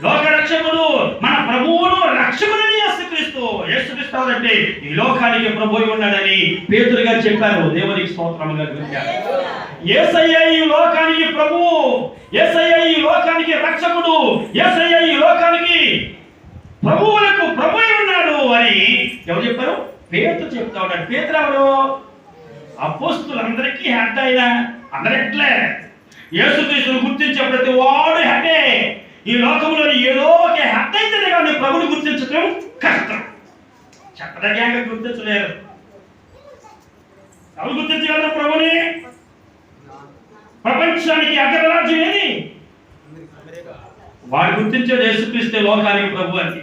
లోక రక్షకుడు, మన ప్రభువును రక్షకుడని యేసుక్రీస్తు. యేసుక్రీస్తు అంటే ఈ లోకానికి ప్రభువు ఉన్నాడని పేతురు గారు చెప్పారు. దేవునికి స్తోత్రములు కలుగునుగాక. యేసయ్య ఈ లోకానికి ప్రభువు, యేసయ్య ఈ లోకానికి రక్షకుడు, యేసయ్య ఈ లోకానికి ప్రభువులకు ప్రభువు ఉన్నాడు అని ఎవరు చెప్పారు? పేతురు చెప్తా ఉన్నాడు. పేతురు ఎవరు? అపోస్తులందరికీ హెడ్. అయినా అందరెట్లే యేసుక్రీస్తును గుర్తించే ప్రతి వాడు హెడ్డే. ఈ లోకంలో ఏదో ఒక హెడ్ అయితేనే కానీ ప్రభుని గుర్తించడం కష్టం. చెప్పదగ్గ గుర్తించలేరు. ఎవరు గుర్తించగలరు ప్రభుని? ప్రపంచానికి అగ్రరాజ్యం ఏది? వాడు గుర్తించాడు యేసుక్రీస్తు లోకానికి ప్రభు అని.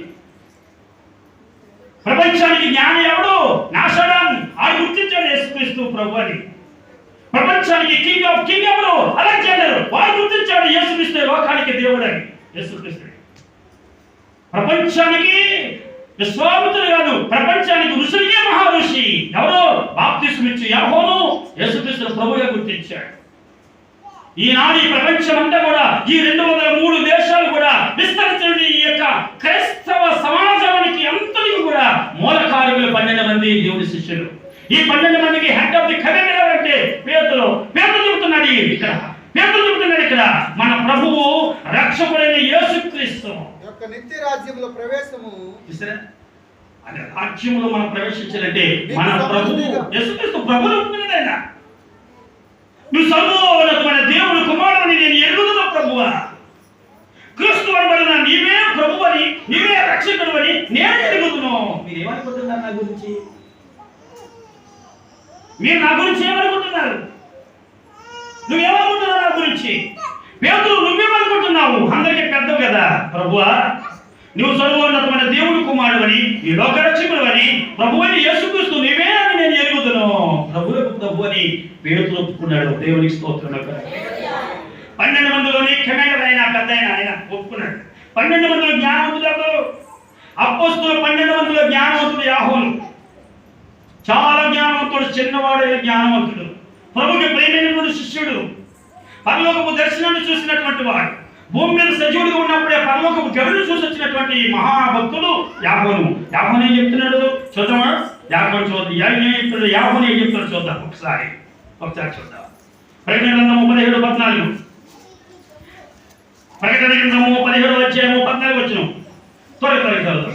ప్రపంచానికి జ్ఞాని ఎవడు? నాశడాన్. ఆడు గుర్తించాడు యేసుక్రీస్తు ప్రభు అని. ప్రపంచానికి కింగ్ ఆఫ్ కింగ్ ఎవరు? అలెగ్జాండర్. వాడు గుర్తించాడు యేసుక్రీస్తు లోకానికి దేవుడు అని. యేసుక్రీస్తు ప్రపంచానికి విశ్వామిత్రుడు కాదు, ప్రపంచానికి ఋషులకే మహారుషి ఎవరు? బాప్తిస్మం ఇచ్చి యోహాను యేసుక్రీస్తు ప్రభువుగా గుర్తించాడు. ఈనాడు ఈ ప్రపంచం అంతా కూడా, ఈ 203 దేశాలు కూడా విస్తరించిన ఈ యొక్క క్రైస్తవ సమాజానికి అంతటికి కూడా మూలకారకులు 12 మంది దేవుని శిష్యులు. ఈ 12 మందికి హెడ్ ఆఫ్ ది కమిటీ అంటే పేతురు చెబుతున్నాడు ఇక్కడ. పేతురు చెబుతున్నాడు ఇక్కడ మన ప్రభువు రక్షకుడైన యేసుక్రీస్తు యొక్క నిత్య రాజ్యంలో ప్రవేశము. అనే రాజ్యంలో మనం ప్రవేశించాలంటే మన ప్రభువు యేసుక్రీస్తు ప్రభువు ఆయన. నువ్వు సర్వోన్నతమైన దేవుని కుమారుని నేను ఎరుగుతున్న ప్రభువా, క్రీస్తు అనబడిన నీవే ప్రభు అని, నీవే రక్షకుడు అని నేను ఎరుగుతున్నావు. మీరు ఏమనుకుంటున్నారు నా గురించి? మీరు నా గురించి ఏమనుకుంటున్నారు? నువ్వేమనుకుంటున్నావు నా గురించి? పేతురు నువ్వేమనుకుంటున్నావు? అందరికీ పెద్దవు కదా ప్రభువా, నువ్వు సర్వోన్నతమైన దేవుడి కుమారుడు అని, ఈ లోకరక్షకుడు అని, ప్రభు అని యేసుక్రీస్తు నీవే అని నేను ఎరుగుతున్నాను. ప్రభువులకు ప్రభు అని పేతురు ఒప్పుకున్నాడు. దేవునికి స్తోత్రం. 12 మందిలోని కెమెరా అయినా పెద్ద ఆయన ఒప్పుకున్నాడు. 12 మందిలో జ్ఞానవంతుడు ఎవరు? అపోస్తలుల 12 మందిలో జ్ఞానవంతుడు యోహాను. చాలా జ్ఞానవంతుడు, చిన్నవాడైన జ్ఞానవంతుడు, ప్రభుకి ప్రేమైనటువంటి శిష్యుడు, పరలోకపు దర్శనాన్ని చూసినటువంటి వాడు, భూమి మీద సజీవుడిగా ఉన్నప్పుడే పరలోకపు గవిని చూసి వచ్చినటువంటి మహాభక్తుడు యోహాను. యోహాను ఏం చెప్తున్నాడు చూద్దామా? యోహాను చూద్దాం. యోహాను ఏం చెప్తున్నాడు చూద్దాం. ఒకసారి చూద్దాం. ప్రకటన గ్రంథము 17:14. ప్రకటన గ్రంథము 17 అధ్యాయము 14 వచనం. త్వరగా చదువు.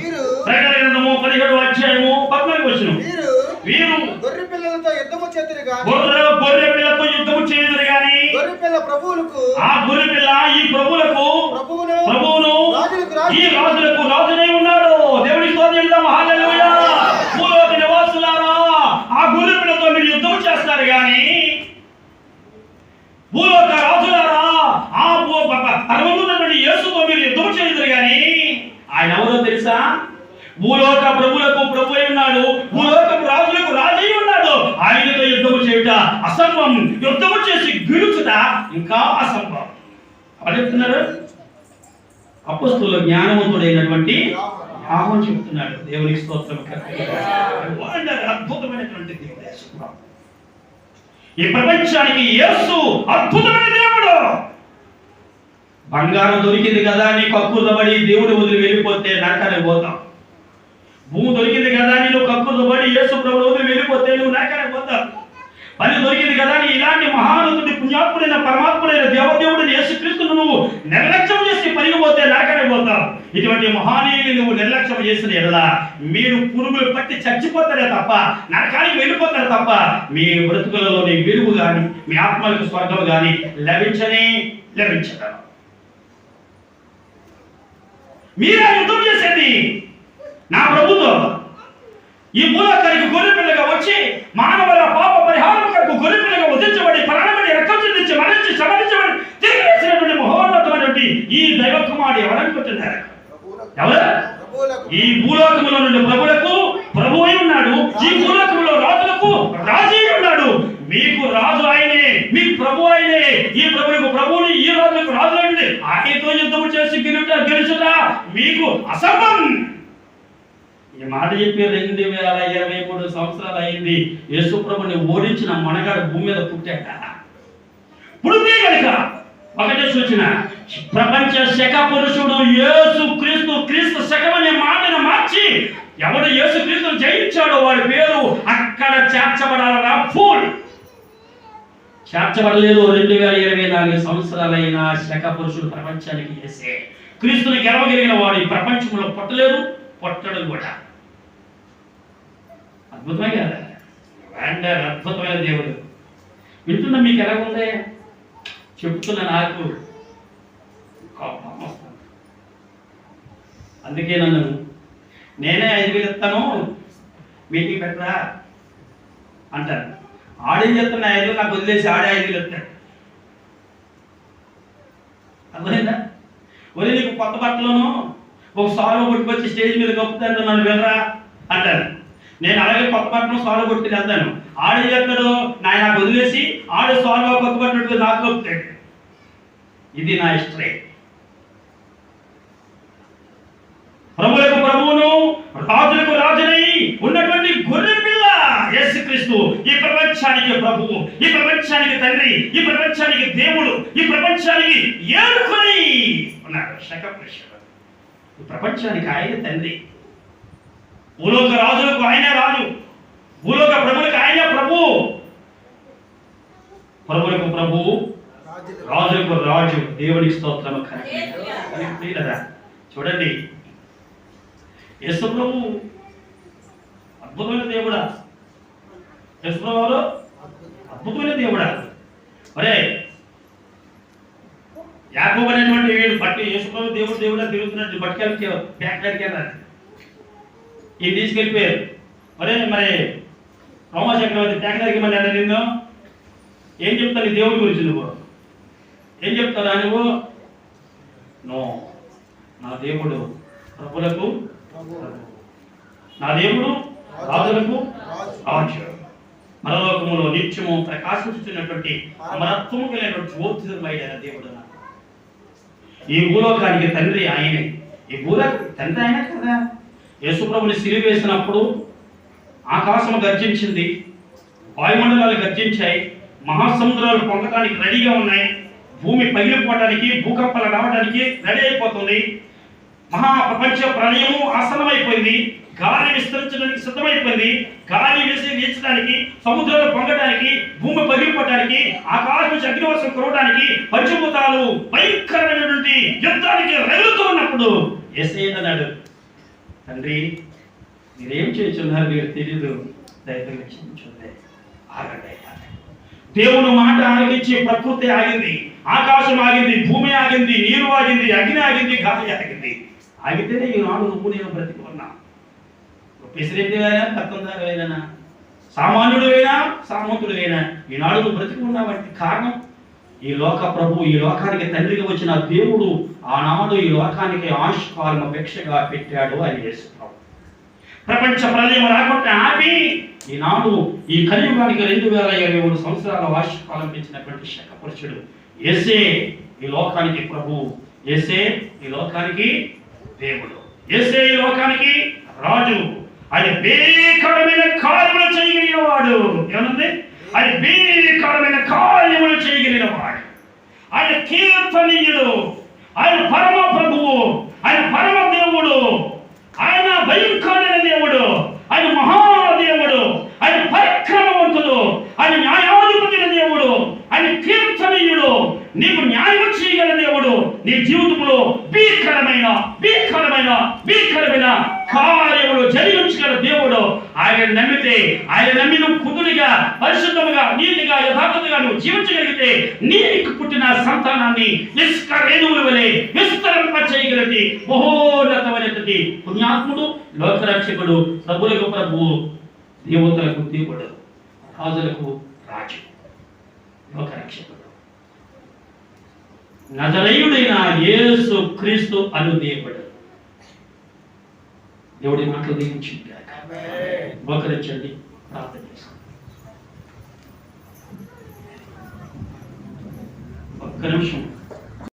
ప్రకటన గ్రంథము 17 అధ్యాయము 14 వచనం. వీరు గొర్రె పిల్లలతో యుద్ధము చేతురు గాని, గొర్రె పిల్లతో యుద్ధము చేయుదురు గాని, గొర్రె పిల్ల ప్రభువులకు, ఆ గొర్రె పిల్ల ఈ ప్రభువులకు, ప్రభువును ఈ రాజులకు రాజునై ఉన్నాడు. దేవుని స్తోత్రం. హల్లెలూయా. భూలోక నివాసులారా, ఆ గొర్రె పిల్లతో మీరు యుద్ధం చేస్తారు గాని, భూలోక రాజులారా, ఆ పరమందున్నటువంటి యేసుతో మీరు యుద్ధం చేయుదురు గాని, ఆయన ఎవరో తెలుసా? ప్రభువులకు ప్రభు అయి ఉన్నాడు, భూలోకపు రాజులకు రాజు అయి ఉన్నాడు. ఆయనతో యుద్ధము చేయుట అసంభవం, యుద్ధము చేసి గెలుచుట ఇంకా అసంభవం. ఎవరు చెప్తున్నారు? అపొస్తలుల జ్ఞానవంతుడైనటువంటి యోహాను చెప్తున్నాడు. దేవునికి స్తోత్రం. అద్భుతమైనటువంటి దేవుడు యేసు ప్రభు. ఈ ప్రపంచానికి యేసు అద్భుతమైన దేవుడు. బంగారం దొరికింది కదా నీకు కక్కుర్దబడి దేవుడు వదిలి వెళ్ళిపోతే నరకానికి పోతావు. భూమి దొరికింది కదా నువ్వు కక్కుర్దబడి యేసు ప్రభువు వదిలి వెళ్ళిపోతే నువ్వు నరకానికి పోతావు. పని దొరికింది కదా నీ ఇలాంటి మహానుతుడి పుణ్యాత్ముడైన పరమాత్ముడైన దేవదేవుడిని యేసుక్రీస్తును నువ్వు నిర్లక్ష్యం చేసి పరిగిపోతే నరకానికి పోతావు. ఇటువంటి మహానీయుని నువ్వు నిర్లక్ష్యం చేసిన ఎడలా మీరు పురుగులు పట్టి చచ్చిపోతారే తప్ప నరకానికి వెళ్ళిపోతారు తప్ప మీ బ్రతుకులలోని వెలుగు కానీ మీ ఆత్మలకు స్వర్గం కానీ లభించదు. మీరే యుద్ధం చేసేది నా ప్రభుత్వం. ఈ భూలోకానికి గొర్రె పిల్లగా వచ్చి మానవుల పాప పరిహారం కొరకు గొర్రె పిల్లగా ఉదించబడి ప్రాణపడి రక్తం చెందించి మరణించి సమరించబడి తిరిగి వేసినటువంటి మహోన్నతమైనటువంటి ఈ దైవ కుమారుడు ఎవరనుకుంటున్నారు? ఎవరు? ఈ భూలోకములో నుండి ప్రభులకు ప్రభు అయి ఉన్నాడు, ఈ భూలోకములో రాజులకు రాజు అయి ఉన్నాడు. మీకు రాజు ఆయనే, మీకు ప్రభు ఆయనే. ఈ ప్రభులకు ప్రభువుని, ఈ రాజులకు రాజు అయింది. ఆయనతో యుద్ధము చేసి గెలుచుట మీకు అసంభవం. ఈ మాట చెప్పి 2023 సంవత్సరాలు అయింది. యేసు ప్రభుని ఓడించిన మనగాడు భూమి మీద పుట్టాట. పుడితే కనుక ఒకటే సూచన, ప్రపంచ శక పురుషుడు యేసు క్రీస్తు, క్రీస్తు శకం అనే మాటను మార్చి ఎవడు యేసు క్రీస్తును జయించాడో వాడి పేరు అక్కడ చేర్చబడాలన్నా ఫూల్. చేర్చబడలేదు. 2024 సంవత్సరాలైన శక పురుషుడు ప్రపంచానికి యేసే. క్రీస్తుని గెలవగలిగిన వాడు ఈ ప్రపంచంలో పుట్టలేదు, పుట్టడు కూడా. అద్భుతమే కదా, అద్భుతమైన దేవుడు. వింటున్నా మీకు ఎలా ఉంది? చెప్తున్నా నాకు కోపం వస్తుంది. అందుకే నేనే 5,000 ఇస్తాను మీటింగ్ పెట్టరా అంటారు. ఆడేం చెప్తున్నా 5,000 నాకు వదిలేసి ఆడే 5,000 ఇస్తాడు. అర్థమైందా? ఒరే నీకు కొత్త బట్టలోను ఒక సాల్వ కొట్టుకొచ్చి స్టేజ్ మీద కప్పుతాను నన్ను వెళ్ళరా అంటారు. నేను అలాగే కొత్త బట్టలు సాల్వ కొట్టుకుని వెళ్తాను. ఆడే చెప్తాడు నాకు వదిలేసి ఆడే సాల్వ కొత్త బట్టలు నాకు కప్పుతాడు. ఇది నా హిస్టరీ. ప్రభువులకు ప్రభువును, రాజులకు రాజునై ఉన్నటువంటి గొర్రె పిల్ల యేసుక్రీస్తు ఈ ప్రపంచానికి ప్రభువు, ఈ ప్రపంచానికి తండ్రి, ఈ ప్రపంచానికి దేవుడు, ఈ ప్రపంచానికి ఏలుకొని ఉన్నాడు. శకపురుషుడు. ఈ ప్రపంచానికి ఆయన తండ్రి. భూలోక రాజులకు ఆయనే రాజు, భూలోక ప్రభులకు ఆయనే ప్రభువు. ప్రభులకు ప్రభువు, రాజులకు రాజు. దేవునికి స్తోత్రం. చూడండి, యేసు ప్రభు అద్భుతమైన దేవుడా. యేసు ప్రభు అద్భుతమైన దేవుడా. ఒరే యాకోబు అనేటువంటి వీడు బట్టి యేసు ప్రభు దేవుడు దేవుడా తిరుగుతున్నట్టు బట్టుకెళ్ళి బ్యాక్కి వెళ్ళాలి. ఇది తీసుకెళ్ళిపోయారు. మరి రోమా చక్రవర్తి ట్యాంకర్కి మళ్ళీ అన్న నిన్ను ఏం చెప్తాను నీ దేవుడి గురించి? నువ్వు ఏం చెప్తారా? నువ్వు నా దేవుడు ప్రభులకు, నా దేవుడు రాజులకు రాజు, మరలోకములో నిత్యము ప్రకాశించుతున్నటువంటి అమరత్వము కలిగినటువంటి జ్యోతిర్మయుడైన దేవుడు. ఈ భూలోకానికి తండ్రి ఆయనే. ఈ భూలోకానికి తండ్రి ఆయన కదా. యేసు ప్రభుని సిలువ వేసినప్పుడు ఆకాశము గర్జించింది, వాయుమండలాలు గర్జించాయి, మహాసముద్రాలు పొంగడానికి రెడీగా ఉన్నాయి, భూమి పగిలిపోవడానికి, భూకంపాలు రావడానికి రెడీ అయిపోతుంది, మహాప్రపంచ ప్రళయము ఆసన్నమైపోయింది, గాలి విస్తరించడానికి సిద్ధమైపోయింది, గాలి వీచడానికి, సముద్రాలు పొంగడానికి, భూమి పగిలిపోవడానికి, ఆకాశం అగ్నివర్షం కురవడానికి, పంచభూతాలు భయంకరమైనటువంటి యుద్ధానికి రగులుతూ ఉన్నప్పుడు యేసయ్య అన్నాడు, తండ్రి మీరేం చేస్తున్నారు మీరు తెలియదు, దయచేసి క్షమించండి. ఆగండి. దేవుడు మాట ఆగించి ప్రకృతి ఆగింది, ఆకాశం ఆగింది, భూమి ఆగింది, నీరు ఆగింది, అగ్ని ఆగింది, గాలి ఆగింది. ఆగితేనే ఈనాడు నువ్వు నేను బ్రతికి ఉన్నా. ప్రెసిడెంట్ అయినా, తత్వందారైనా, సామాన్యుడైనా, సామంతుడైనా ఈనాడు నువ్వు బ్రతికి ఉన్నావంటే కారణం ఈ లోక ప్రభు, ఈ లోకానికి తండ్రిగా వచ్చిన దేవుడు ఆనాడు ఈ లోకానికి ఆయుష్కాలం భిక్షగా పెట్టాడు అని యేసు ప్రభు. ప్రపంచ ప్రళయం రాకుండా ఆపి ఈనాడు ఈ కలియుగానికి 2023 సంవత్సరాల వార్షికాలం పెంచినటువంటి శకపురుషుడు యేసే ఈ లోకానికి ప్రభు, యేసే ఈ లోకానికి దేవుడు, యేసే ఈ లోకానికి రాజు. ఆయన భీకరమైన కార్యములు చేయగలిగిన వాడు. ఏమనుంది? ఆయన భీకరమైన కార్యములు చేయగలిగిన వాడు. ఆయన కీర్తనీయుడు, ఆయన పరమ ప్రభువు, ఆయన పరమ దేవుడు, ఆయన భయంకరమైన దేవుడు, ఆయన మహాదేవుడు, ఆయన పరాక్రమవంతుడు, ఆయన న్యాయాధిపతి దేవుడు, ఆయన కీర్తనీయుడు, నీకు న్యాయం చేయగల దేవుడు. నీ జీవితంలో భీకరమైన భీకరమైన భీకరమైన కార్యములు జరిగించగల దేవుడు. ఆయన నమ్మితే, ఆయన నమ్మిన కుదురుగా పరిశుద్ధముగా నీతిగా యథార్థంగా నువ్వు జీవించగలిగితే నీకు పుట్టిన సంతానాన్ని ఇసుక రేణువుల వలె విస్తరింప చేయగలిగి మహోన్నతమైనటువంటి పుణ్యాత్ముడు, లోకరక్షకుడు, ప్రభువులకు ప్రభువు, దేవతలకు దేవుడు, రాజులకు రాజు, లోకరక్షకుడు, నజరేయుడైన యేసు క్రీస్తు అను దేవుడు. దేవుడి మాటలు దీవించింది. మోకరించండి, ప్రార్థన చేసుకోండి. ఒక్క నిమిషం.